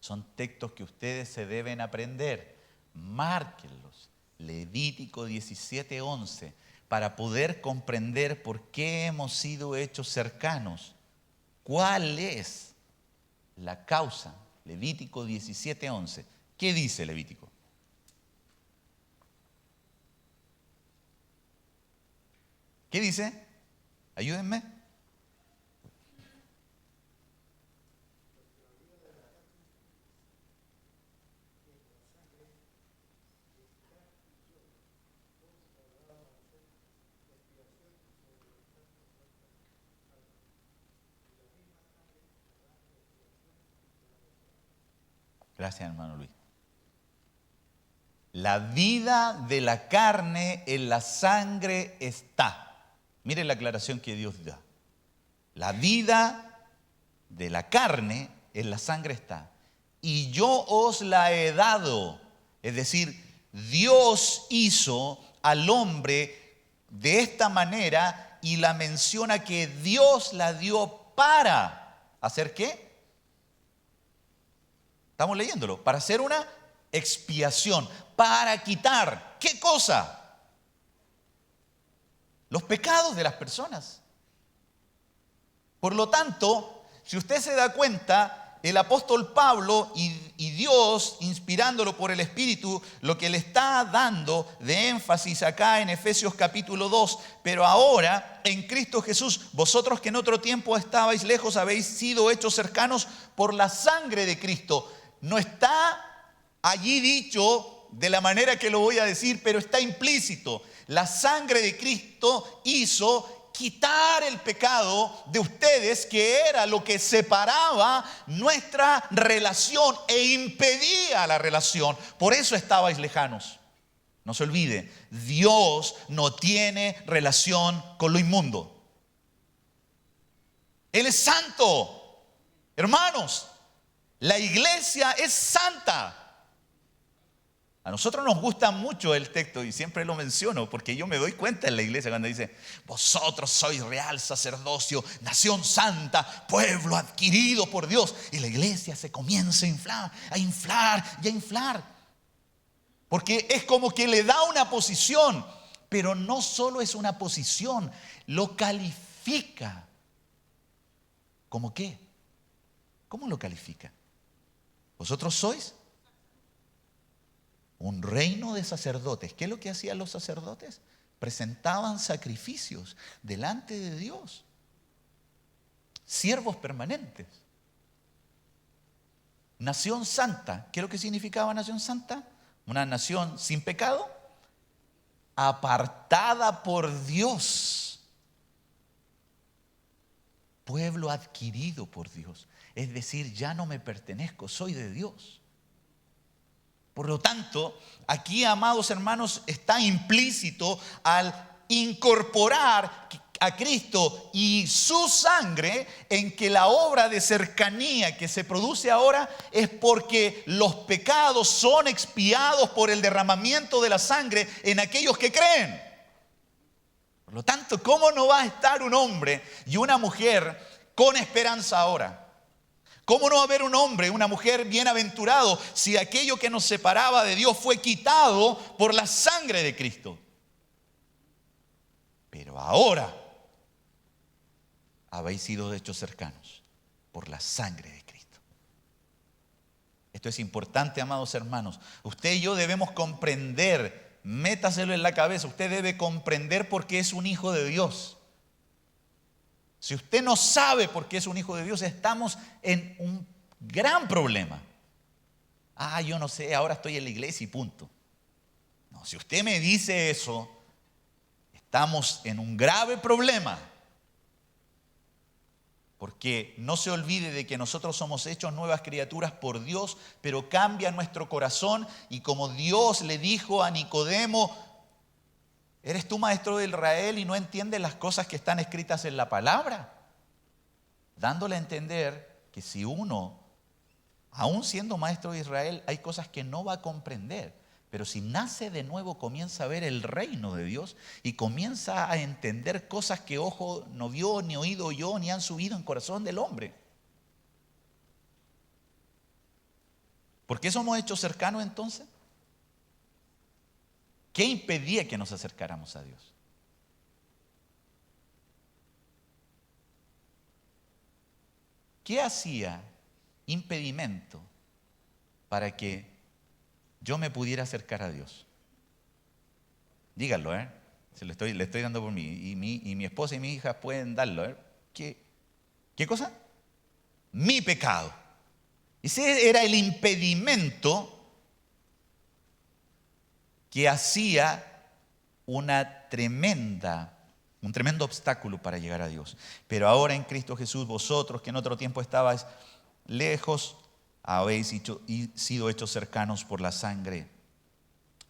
Son textos que ustedes se deben aprender. Márquenlos. Levítico 17:11. Para poder comprender por qué hemos sido hechos cercanos. ¿Cuál es la causa? Levítico 17:11. ¿Qué dice Levítico? ¿Qué dice? Ayúdenme. Gracias, hermano Luis. La vida de la carne en la sangre está. Miren la aclaración que Dios da. La vida de la carne en la sangre está. Y yo os la he dado. Es decir, Dios hizo al hombre de esta manera y la menciona que Dios la dio para ¿hacer qué? Estamos leyéndolo. Para hacer una expiación. Para quitar. ¿Qué cosa? Los pecados de las personas. Por lo tanto, si usted se da cuenta, el apóstol Pablo y Dios, inspirándolo por el Espíritu, lo que le está dando de énfasis acá en Efesios capítulo 2, pero ahora en Cristo Jesús, vosotros que en otro tiempo estabais lejos, habéis sido hechos cercanos por la sangre de Cristo. No está allí dicho de la manera que lo voy a decir, pero está implícito. La sangre de Cristo hizo quitar el pecado de ustedes, que era lo que separaba nuestra relación e impedía la relación. Por eso estabais lejanos. No se olvide, Dios no tiene relación con lo inmundo. Él es santo. Hermanos, la iglesia es santa. A nosotros nos gusta mucho el texto y siempre lo menciono porque yo me doy cuenta en la iglesia cuando dice: vosotros sois real sacerdocio, nación santa, pueblo adquirido por Dios. Y la iglesia se comienza a inflar. Porque es como que le da una posición, pero no solo es una posición, lo califica. ¿Cómo qué? ¿Cómo lo califica? Vosotros sois un reino de sacerdotes. ¿Qué es lo que hacían los sacerdotes? Presentaban sacrificios delante de Dios. Siervos permanentes. Nación santa. ¿Qué es lo que significaba nación santa? Una nación sin pecado, apartada por Dios. Pueblo adquirido por Dios. Es decir, ya no me pertenezco, soy de Dios. Por lo tanto, aquí, amados hermanos, está implícito al incorporar a Cristo y su sangre en que la obra de cercanía que se produce ahora es porque los pecados son expiados por el derramamiento de la sangre en aquellos que creen. Por lo tanto, ¿cómo no va a estar un hombre y una mujer con esperanza ahora? ¿Cómo no va a haber un hombre, una mujer bienaventurado si aquello que nos separaba de Dios fue quitado por la sangre de Cristo? Pero ahora habéis sido hechos cercanos por la sangre de Cristo. Esto es importante, amados hermanos. Usted y yo debemos comprender, métaselo en la cabeza, usted debe comprender por qué es un hijo de Dios. Si usted no sabe por qué es un hijo de Dios, estamos en un gran problema. Yo no sé, ahora estoy en la iglesia y punto. No, si usted me dice eso, estamos en un grave problema. Porque no se olvide de que nosotros somos hechos nuevas criaturas por Dios, pero cambia nuestro corazón y como Dios le dijo a Nicodemo: ¿eres tú maestro de Israel y no entiendes las cosas que están escritas en la palabra? Dándole a entender que si uno, aún siendo maestro de Israel, hay cosas que no va a comprender. Pero si nace de nuevo, comienza a ver el reino de Dios y comienza a entender cosas que ojo no vio, ni oído oyó, ni han subido en corazón del hombre. ¿Por qué somos hechos cercanos entonces? ¿Qué impedía que nos acercáramos a Dios? ¿Qué hacía impedimento para que yo me pudiera acercar a Dios? Díganlo, le estoy dando por mí. Y mi esposa y mi hija pueden darlo, ¿Qué cosa? Mi pecado. Ese era el impedimento que hacía un tremendo obstáculo para llegar a Dios. Pero ahora en Cristo Jesús, vosotros que en otro tiempo estabais lejos, habéis sido hechos cercanos por la sangre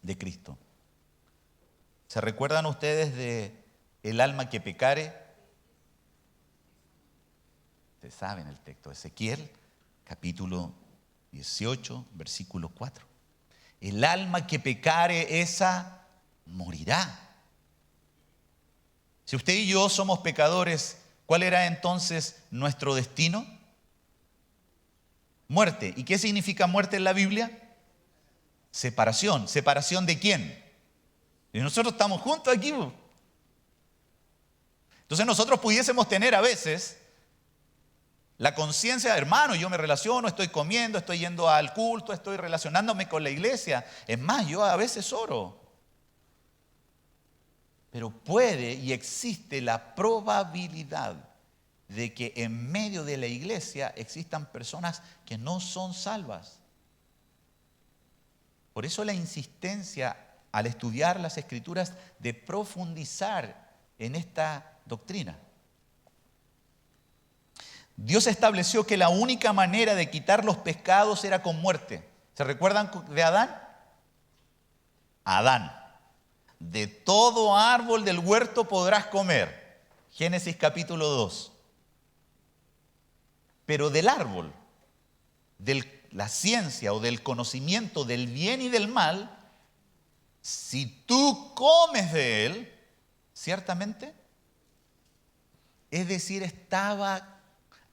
de Cristo. ¿Se recuerdan ustedes de el alma que pecare? Ustedes saben el texto, Ezequiel, capítulo 18, versículo 4. El alma que pecare, esa morirá. Si usted y yo somos pecadores, ¿cuál era entonces nuestro destino? Muerte. ¿Y qué significa muerte en la Biblia? Separación. ¿Separación de quién? Y nosotros estamos juntos aquí. Entonces nosotros pudiésemos tener a veces la conciencia, hermano, yo me relaciono, estoy comiendo, estoy yendo al culto, estoy relacionándome con la iglesia. Es más, yo a veces oro. Pero puede y existe la probabilidad de que en medio de la iglesia existan personas que no son salvas. Por eso la insistencia al estudiar las Escrituras de profundizar en esta doctrina. Dios estableció que la única manera de quitar los pecados era con muerte. ¿Se recuerdan de Adán? Adán. De todo árbol del huerto podrás comer. Génesis capítulo 2. Pero del árbol, de la ciencia o del conocimiento del bien y del mal, si tú comes de él, ciertamente, es decir, estaba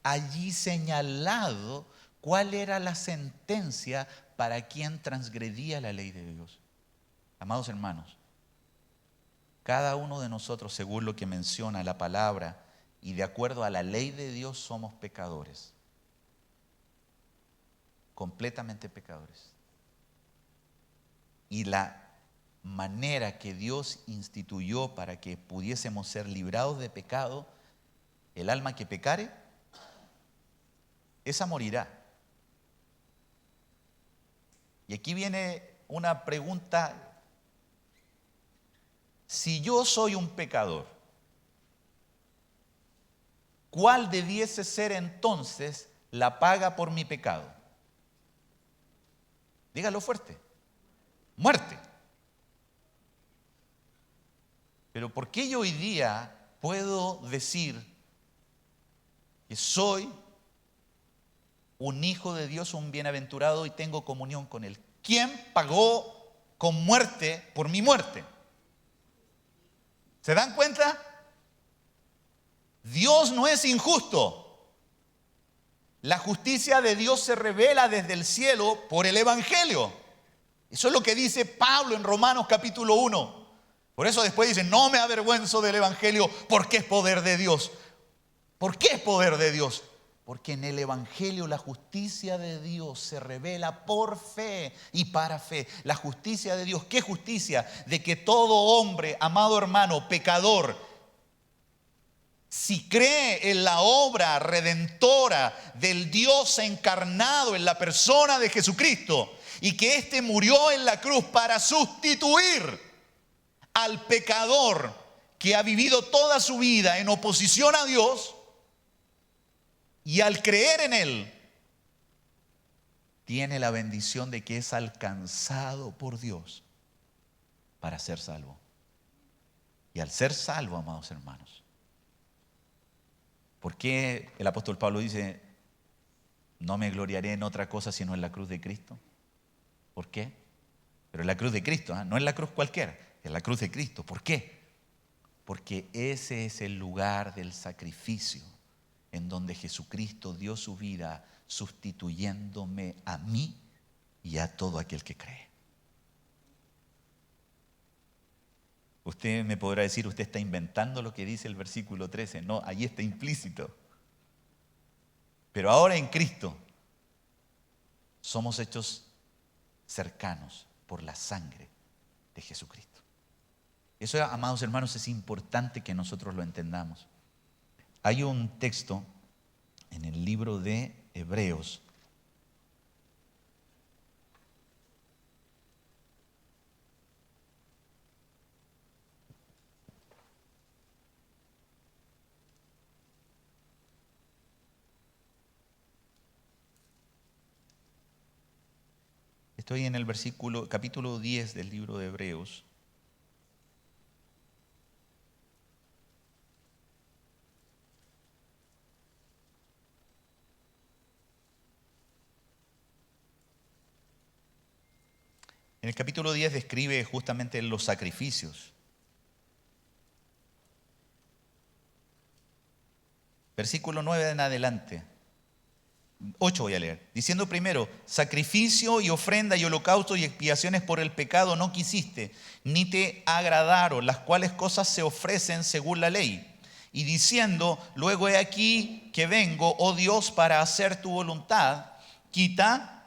allí señalado cuál era la sentencia para quien transgredía la ley de Dios. Amados hermanos, cada uno de nosotros, según lo que menciona la palabra y de acuerdo a la ley de Dios, somos pecadores. Completamente pecadores. Y la manera que Dios instituyó para que pudiésemos ser librados de pecado, el alma que pecare, esa morirá. Y aquí viene una pregunta. Si yo soy un pecador, ¿cuál debiese ser entonces la paga por mi pecado? Dígalo fuerte. Muerte. Pero ¿por qué yo hoy día puedo decir que soy un hijo de Dios, un bienaventurado y tengo comunión con Él? ¿Quién pagó con muerte por mi muerte? ¿Se dan cuenta? Dios no es injusto. La justicia de Dios se revela desde el cielo por el Evangelio. Eso es lo que dice Pablo en Romanos capítulo 1. Por eso después dice, no me avergüenzo del Evangelio porque es poder de Dios. ¿Por qué es poder de Dios? Porque en el Evangelio la justicia de Dios se revela por fe y para fe. La justicia de Dios, ¿qué justicia? De que todo hombre, amado hermano, pecador, si cree en la obra redentora del Dios encarnado en la persona de Jesucristo y que éste murió en la cruz para sustituir al pecador que ha vivido toda su vida en oposición a Dios, y al creer en Él, tiene la bendición de que es alcanzado por Dios para ser salvo. Y al ser salvo, amados hermanos, ¿por qué el apóstol Pablo dice, no me gloriaré en otra cosa sino en la cruz de Cristo? ¿Por qué? Pero en la cruz de Cristo, no en la cruz cualquiera, en la cruz de Cristo. ¿Por qué? Porque ese es el lugar del sacrificio en donde Jesucristo dio su vida sustituyéndome a mí y a todo aquel que cree. Usted me podrá decir, usted está inventando lo que dice el versículo 13. No, ahí está implícito. Pero ahora en Cristo somos hechos cercanos por la sangre de Jesucristo. Eso, amados hermanos, es importante que nosotros lo entendamos. Hay un texto en el libro de Hebreos. Estoy en el capítulo 10 del libro de Hebreos. En el capítulo 10 describe justamente los sacrificios. Versículo 9 en adelante. 8 voy a leer. Diciendo primero, sacrificio y ofrenda y holocausto y expiaciones por el pecado no quisiste, ni te agradaron, las cuales cosas se ofrecen según la ley. Y diciendo, luego he aquí que vengo, oh Dios, para hacer tu voluntad, quita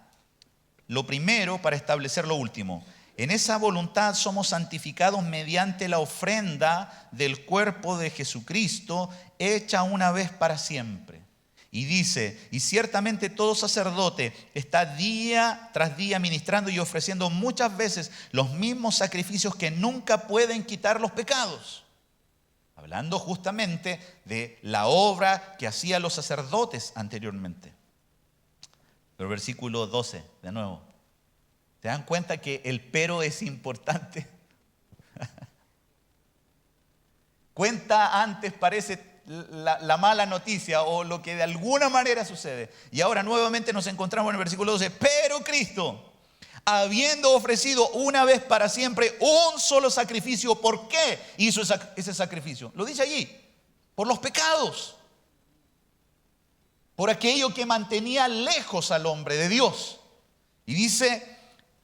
lo primero para establecer lo último. En esa voluntad somos santificados mediante la ofrenda del cuerpo de Jesucristo, hecha una vez para siempre. Y dice, y ciertamente todo sacerdote está día tras día ministrando y ofreciendo muchas veces los mismos sacrificios que nunca pueden quitar los pecados. Hablando justamente de la obra que hacían los sacerdotes anteriormente. Pero versículo 12, de nuevo. ¿Se dan cuenta que el pero es importante? Cuenta antes, parece la mala noticia o lo que de alguna manera sucede. Y ahora nuevamente nos encontramos en el versículo 12. Pero Cristo, habiendo ofrecido una vez para siempre un solo sacrificio, ¿por qué hizo ese sacrificio? Lo dice allí, por los pecados, por aquello que mantenía lejos al hombre de Dios. Y dice,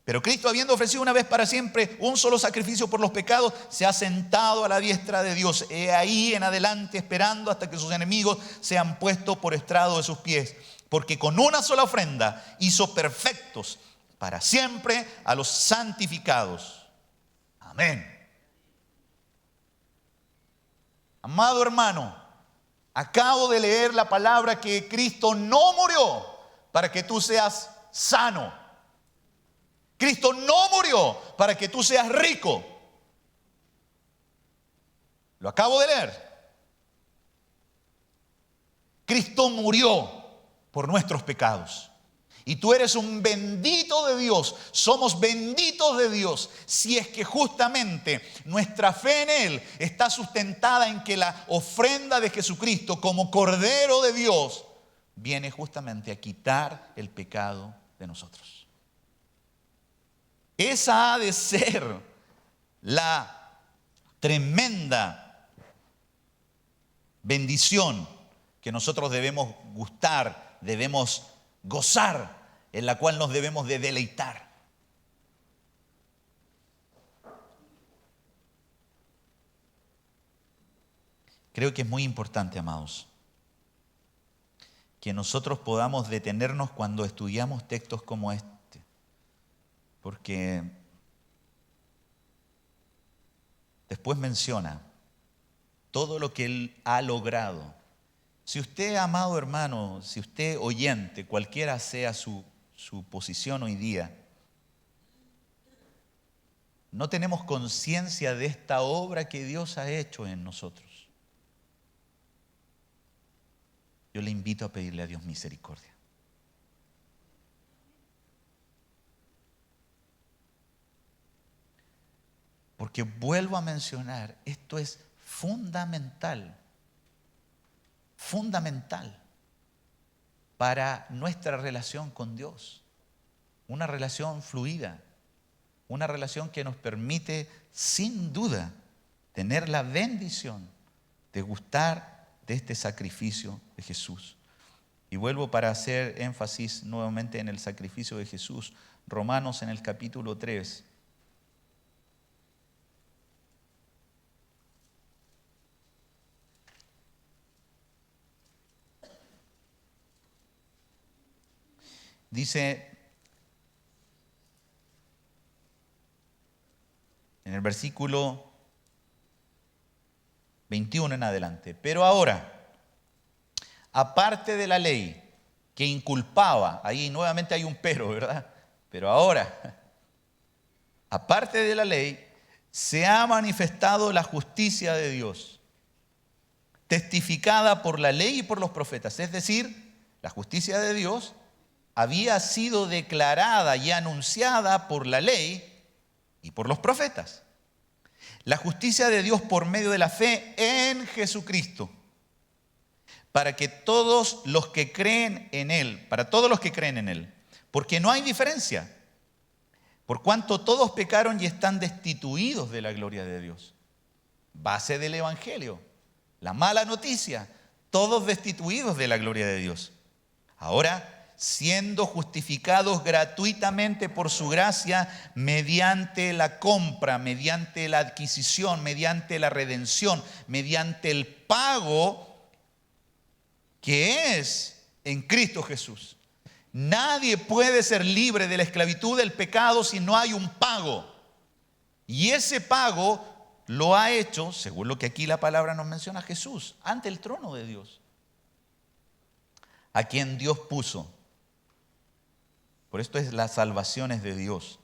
pero Cristo, habiendo ofrecido una vez para siempre un solo sacrificio por los pecados, se ha sentado a la diestra de Dios. He ahí en adelante esperando hasta que sus enemigos sean puestos por estrado de sus pies. Porque con una sola ofrenda hizo perfectos para siempre a los santificados. Amén. Amado hermano, acabo de leer la palabra que Cristo no murió para que tú seas sano. Cristo no murió para que tú seas rico. Lo acabo de leer. Cristo murió por nuestros pecados. Y tú eres un bendito de Dios. Somos benditos de Dios si es que justamente nuestra fe en Él está sustentada en que la ofrenda de Jesucristo como Cordero de Dios viene justamente a quitar el pecado de nosotros. Esa ha de ser la tremenda bendición que nosotros debemos gustar, debemos gozar, en la cual nos debemos de deleitar. Creo que es muy importante, amados, que nosotros podamos detenernos cuando estudiamos textos como este. Porque después menciona todo lo que Él ha logrado. Si usted, amado hermano, si usted oyente, cualquiera sea su posición hoy día, no tenemos conciencia de esta obra que Dios ha hecho en nosotros, yo le invito a pedirle a Dios misericordia. Porque vuelvo a mencionar, esto es fundamental para nuestra relación con Dios. Una relación fluida, una relación que nos permite sin duda tener la bendición de gustar de este sacrificio de Jesús. Y vuelvo para hacer énfasis nuevamente en el sacrificio de Jesús. Romanos en el capítulo 3. Dice en el versículo 21 en adelante, pero ahora, aparte de la ley que inculpaba, ahí nuevamente hay un pero, ¿verdad? Pero ahora, aparte de la ley, se ha manifestado la justicia de Dios, testificada por la ley y por los profetas, es decir, la justicia de Dios había sido declarada y anunciada por la ley y por los profetas. La justicia de Dios por medio de la fe en Jesucristo, para que todos los que creen en Él, porque no hay diferencia, por cuanto todos pecaron y están destituidos de la gloria de Dios. Base del Evangelio, la mala noticia, todos destituidos de la gloria de Dios. Ahora, siendo justificados gratuitamente por su gracia mediante la compra, mediante la adquisición, mediante la redención, mediante el pago que es en Cristo Jesús. Nadie puede ser libre de la esclavitud del pecado si no hay un pago. Y ese pago lo ha hecho, según lo que aquí la palabra nos menciona, Jesús, ante el trono de Dios, a quien Dios puso. Por esto es las salvaciones de Dios.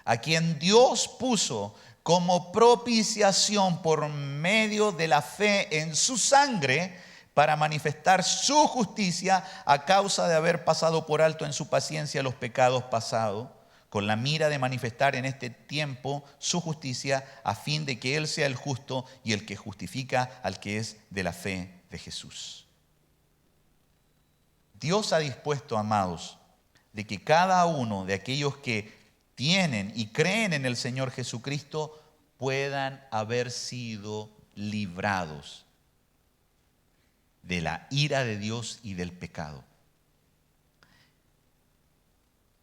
A quien Dios puso como propiciación por medio de la fe en su sangre para manifestar su justicia a causa de haber pasado por alto en su paciencia los pecados pasados, con la mira de manifestar en este tiempo su justicia a fin de que Él sea el justo y el que justifica al que es de la fe de Jesús. Dios ha dispuesto, amados, de que cada uno de aquellos que tienen y creen en el Señor Jesucristo puedan haber sido librados de la ira de Dios y del pecado.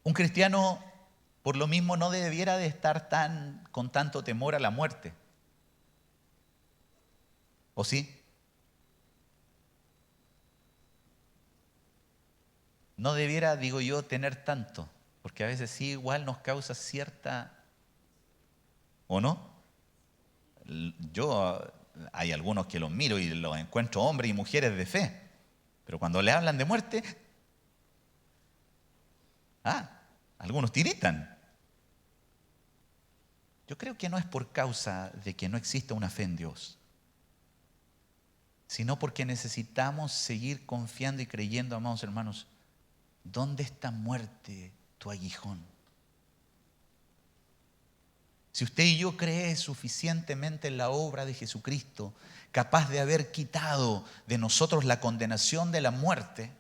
Un cristiano, por lo mismo, no debiera de estar con tanto temor a la muerte. ¿O sí? No debiera, digo yo, tener tanto, porque a veces sí igual nos causa cierta, ¿o no? Hay algunos que los miro y los encuentro hombres y mujeres de fe, pero cuando le hablan de muerte, algunos tiritan. Yo creo que no es por causa de que no exista una fe en Dios, sino porque necesitamos seguir confiando y creyendo, amados hermanos. ¿Dónde está muerte tu aguijón? Si usted y yo cree suficientemente en la obra de Jesucristo, capaz de haber quitado de nosotros la condenación de la muerte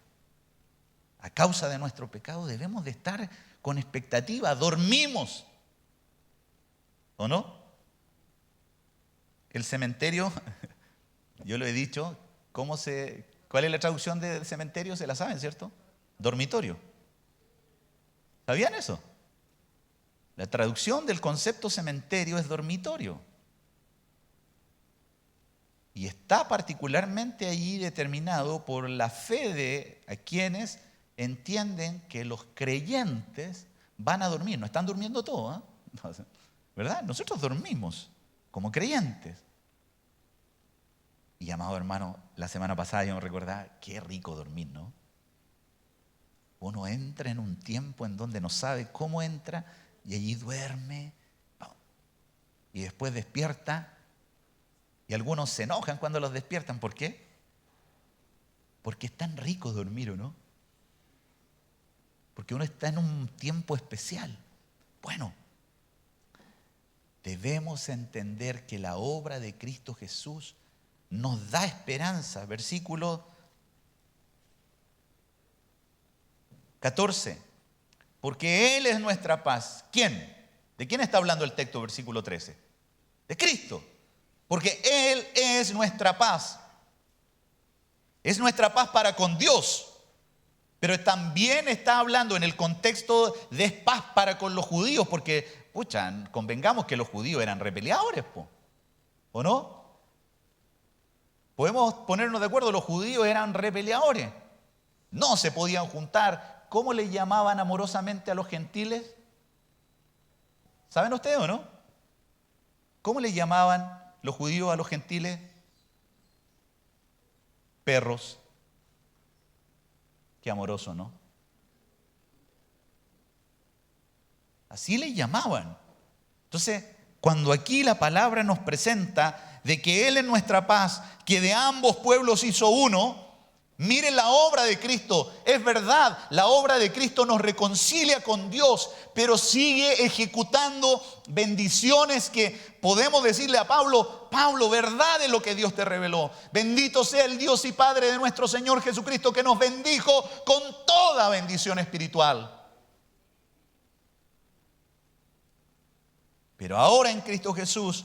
a causa de nuestro pecado, debemos de estar con expectativa. Dormimos, ¿o no? El cementerio, yo lo he dicho, ¿cuál es la traducción de cementerio? Se la saben, ¿cierto? Dormitorio. ¿Sabían eso? La traducción del concepto cementerio es dormitorio. Y está particularmente allí determinado por la fe de a quienes entienden que los creyentes van a dormir. No están durmiendo todos, ¿eh? ¿Verdad? Nosotros dormimos como creyentes. Y amado hermano, la semana pasada yo me recordaba, qué rico dormir, ¿no? Uno entra en un tiempo en donde no sabe cómo entra y allí duerme y después despierta y algunos se enojan cuando los despiertan. ¿Por qué? Porque es tan rico dormir, ¿o no? Porque uno está en un tiempo especial. Bueno, debemos entender que la obra de Cristo Jesús nos da esperanza. Versículo 14. Porque Él es nuestra paz. ¿Quién? ¿De quién está hablando el texto, versículo 13? De Cristo. Porque Él es nuestra paz. Es nuestra paz para con Dios. Pero también está hablando en el contexto de paz para con los judíos. Porque, convengamos que los judíos eran repeleadores, ¿o no? Podemos ponernos de acuerdo, los judíos eran repeleadores. No se podían juntar. ¿Cómo le llamaban amorosamente a los gentiles? ¿Saben ustedes o no? ¿Cómo le llamaban los judíos a los gentiles? Perros. Qué amoroso, ¿no? Así le llamaban. Entonces, cuando aquí la palabra nos presenta de que Él es nuestra paz, que de ambos pueblos hizo uno, miren la obra de Cristo. Es verdad, la obra de Cristo nos reconcilia con Dios, pero sigue ejecutando bendiciones que podemos decirle a Pablo, verdad es lo que Dios te reveló. Bendito sea el Dios y Padre de nuestro Señor Jesucristo, que nos bendijo con toda bendición espiritual. Pero ahora en Cristo Jesús,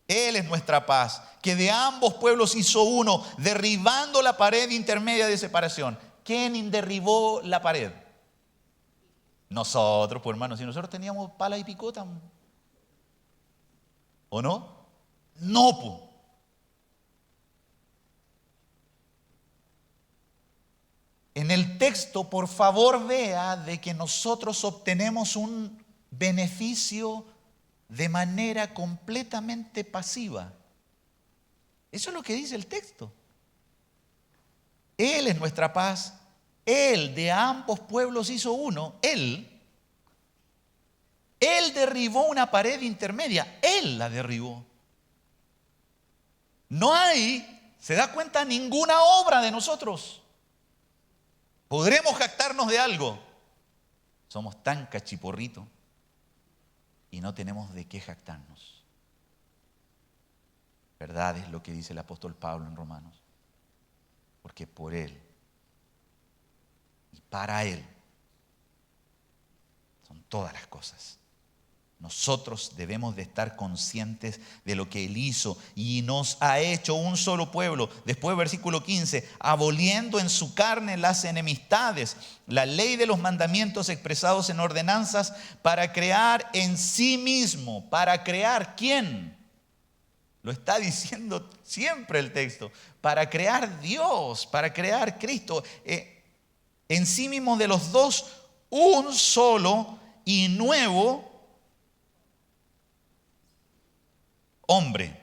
Él es nuestra paz, que de ambos pueblos hizo uno, derribando la pared intermedia de separación. ¿quién derribó la pared? Nosotros, pues hermanos, si nosotros teníamos pala y picota, ¿o no? No, pues. En el texto, por favor, vea de que nosotros obtenemos un beneficio de manera completamente pasiva. Eso es lo que dice el texto. Él es nuestra paz. Él de ambos pueblos hizo uno. Él derribó una pared intermedia. Él la derribó. No hay, se da cuenta, ninguna obra de nosotros. ¿Podremos jactarnos de algo? Somos tan cachiporritos y no tenemos de qué jactarnos. ¿Verdad? Es lo que dice el apóstol Pablo en Romanos. Porque por Él y para Él son todas las cosas. Nosotros debemos de estar conscientes de lo que Él hizo y nos ha hecho un solo pueblo. Después, versículo 15, aboliendo en su carne las enemistades, la ley de los mandamientos expresados en ordenanzas, para crear en sí mismo. ¿Para crear quién? Lo está diciendo siempre el texto. Para crear Dios, para crear Cristo. En sí mismo de los dos, un solo y nuevo hombre.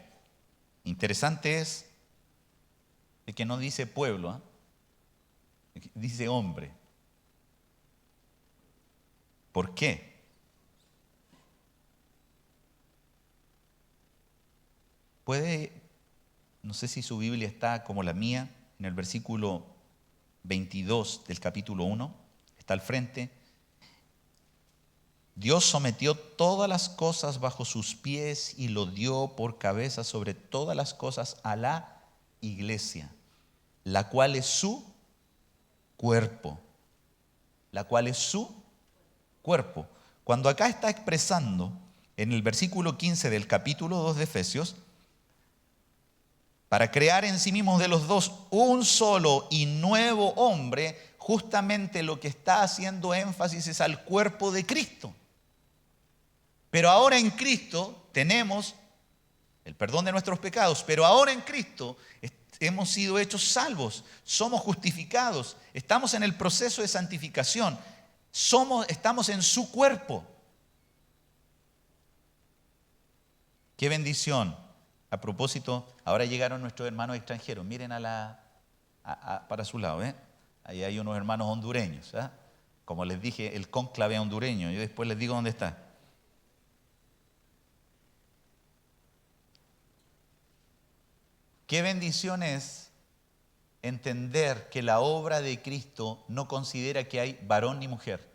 Interesante es que no dice pueblo, dice hombre. ¿Por qué? No sé si su Biblia está como la mía, en el versículo 22 del capítulo 1, está al frente. Dios sometió todas las cosas bajo sus pies y lo dio por cabeza sobre todas las cosas a la iglesia, la cual es su cuerpo. La cual es su cuerpo. Cuando acá está expresando en el versículo 15 del capítulo 2 de Efesios, para crear en sí mismos de los dos un solo y nuevo hombre, justamente lo que está haciendo énfasis es al cuerpo de Cristo. Pero ahora en Cristo tenemos el perdón de nuestros pecados, pero ahora en Cristo hemos sido hechos salvos, somos justificados, estamos en el proceso de santificación, estamos en su cuerpo. ¡Qué bendición! A propósito, ahora llegaron nuestros hermanos extranjeros. Miren para su lado, ¿eh? Ahí hay unos hermanos hondureños, ¿eh? Como les dije, el cónclave hondureño. Yo después les digo dónde está. Qué bendición es entender que la obra de Cristo no considera que hay varón ni mujer,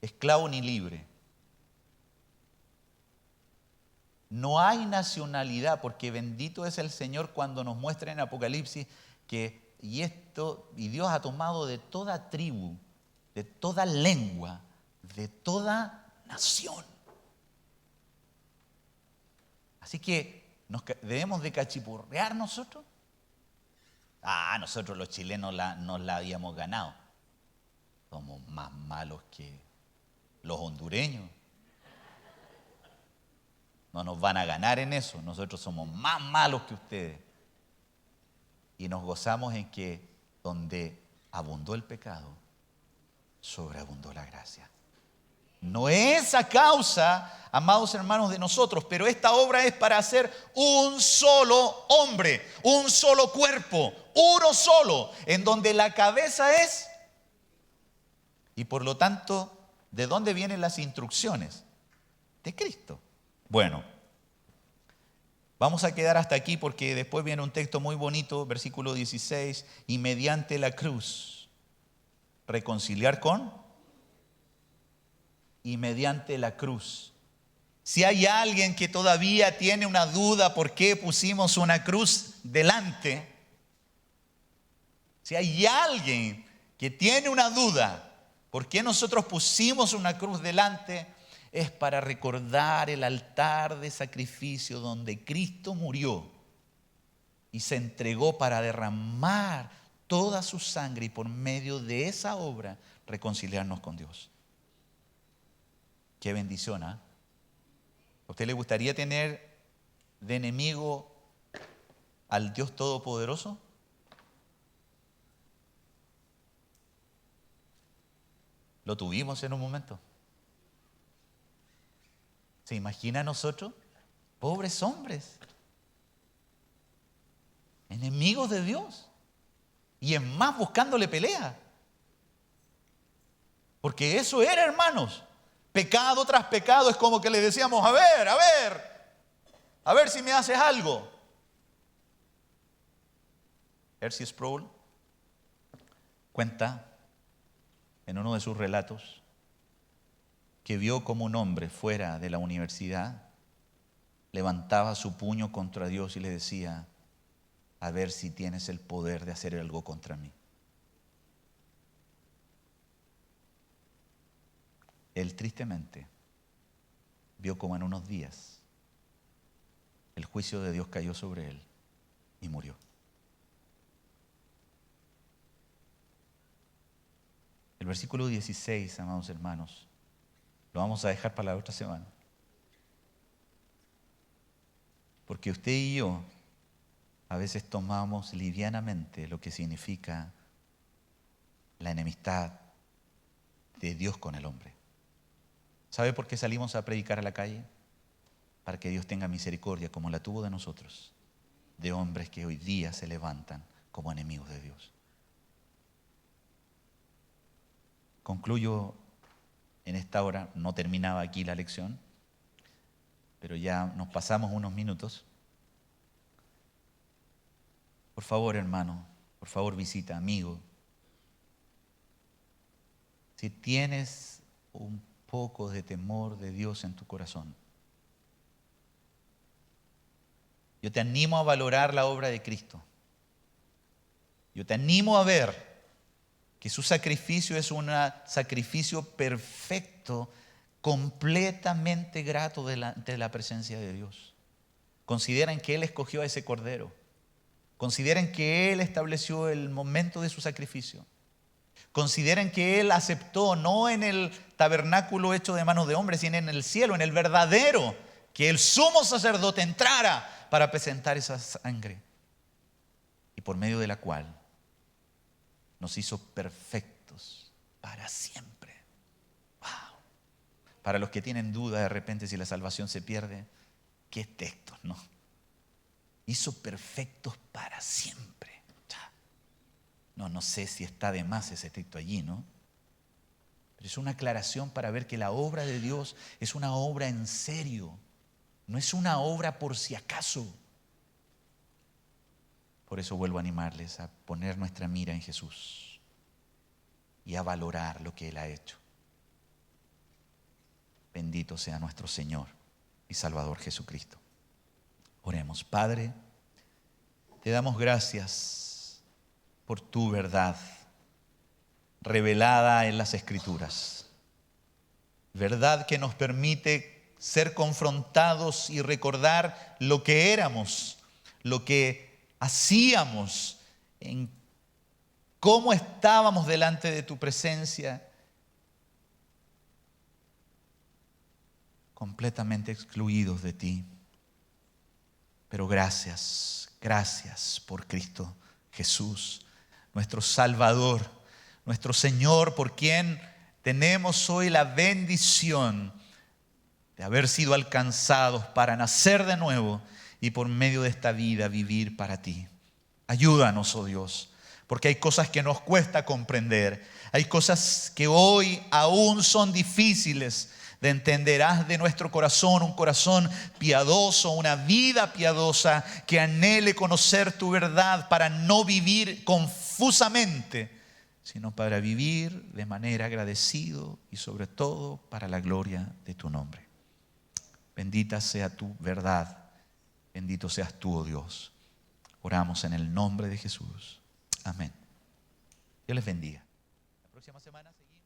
esclavo ni libre. No hay nacionalidad, porque bendito es el Señor cuando nos muestra en Apocalipsis que y Dios ha tomado de toda tribu, de toda lengua, de toda nación. Así que debemos de cachipurrear nosotros. Nosotros los chilenos nos la habíamos ganado. Somos más malos que los hondureños. No nos van a ganar en eso. Nosotros somos más malos que ustedes. Y nos gozamos en que donde abundó el pecado, sobreabundó la gracia. No es a causa, amados hermanos, de nosotros, pero esta obra es para hacer un solo hombre, un solo cuerpo, uno solo, en donde la cabeza es. Y por lo tanto, ¿de dónde vienen las instrucciones? De Cristo. Bueno, vamos a quedar hasta aquí porque después viene un texto muy bonito, versículo 16, y mediante la cruz, reconciliar con, y mediante la cruz. Si hay alguien que todavía tiene una duda por qué pusimos una cruz delante, si hay alguien que tiene una duda por qué nosotros pusimos una cruz delante, es para recordar el altar de sacrificio donde Cristo murió y se entregó para derramar toda su sangre y por medio de esa obra reconciliarnos con Dios. Qué bendición, ¿ah? ¿A usted le gustaría tener de enemigo al Dios Todopoderoso? Lo tuvimos en un momento. ¿Se imagina a nosotros? Pobres hombres, enemigos de Dios, y en más buscándole pelea. Porque eso era, hermanos, pecado tras pecado. Es como que le decíamos, a ver si me haces algo. R.C. Sproul cuenta en uno de sus relatos que vio como un hombre fuera de la universidad levantaba su puño contra Dios y le decía, a ver si tienes el poder de hacer algo contra mí. Él tristemente vio como en unos días el juicio de Dios cayó sobre él y murió. El versículo 16, amados hermanos, lo vamos a dejar para la otra semana. Porque usted y yo a veces tomamos livianamente lo que significa la enemistad de Dios con el hombre. ¿Sabe por qué salimos a predicar a la calle? Para que Dios tenga misericordia, como la tuvo de nosotros, de hombres que hoy día se levantan como enemigos de Dios. Concluyo en esta hora, no terminaba aquí la lección, pero ya nos pasamos unos minutos. Por favor, hermano, por favor, visita, amigo. Si tienes un poco de temor de Dios en tu corazón, yo te animo a valorar la obra de Cristo. Yo te animo a ver que su sacrificio es un sacrificio perfecto, completamente grato delante de la presencia de Dios. Consideren que Él escogió a ese cordero. Consideren que Él estableció el momento de su sacrificio. Consideren que Él aceptó, no en el tabernáculo hecho de manos de hombres, sino en el cielo, en el verdadero, que el sumo sacerdote entrara para presentar esa sangre. Y por medio de la cual nos hizo perfectos para siempre. ¡Wow! Para los que tienen duda de repente si la salvación se pierde, ¿qué textos, no? Hizo perfectos para siempre. No sé si está de más ese texto allí, ¿no? Pero es una aclaración para ver que la obra de Dios es una obra en serio. No es una obra por si acaso. Por eso vuelvo a animarles a poner nuestra mira en Jesús y a valorar lo que Él ha hecho. Bendito sea nuestro Señor y Salvador Jesucristo. Oremos. Padre, te damos gracias por tu verdad revelada en las Escrituras. Verdad que nos permite ser confrontados y recordar lo que éramos, lo que hacíamos, en cómo estábamos delante de tu presencia, completamente excluidos de ti. Pero gracias por Cristo Jesús, nuestro Salvador, nuestro Señor, por quien tenemos hoy la bendición de haber sido alcanzados para nacer de nuevo y por medio de esta vida vivir para ti. Ayúdanos, oh Dios, porque hay cosas que nos cuesta comprender, hay cosas que hoy aún son difíciles de entender. Haz de nuestro corazón un corazón piadoso, una vida piadosa que anhele conocer tu verdad para no vivir confusamente, sino para vivir de manera agradecido y sobre todo para la gloria de tu nombre. Bendita sea tu verdad. Bendito seas tú, oh Dios. Oramos en el nombre de Jesús. Amén. Dios les bendiga. La próxima semana seguimos.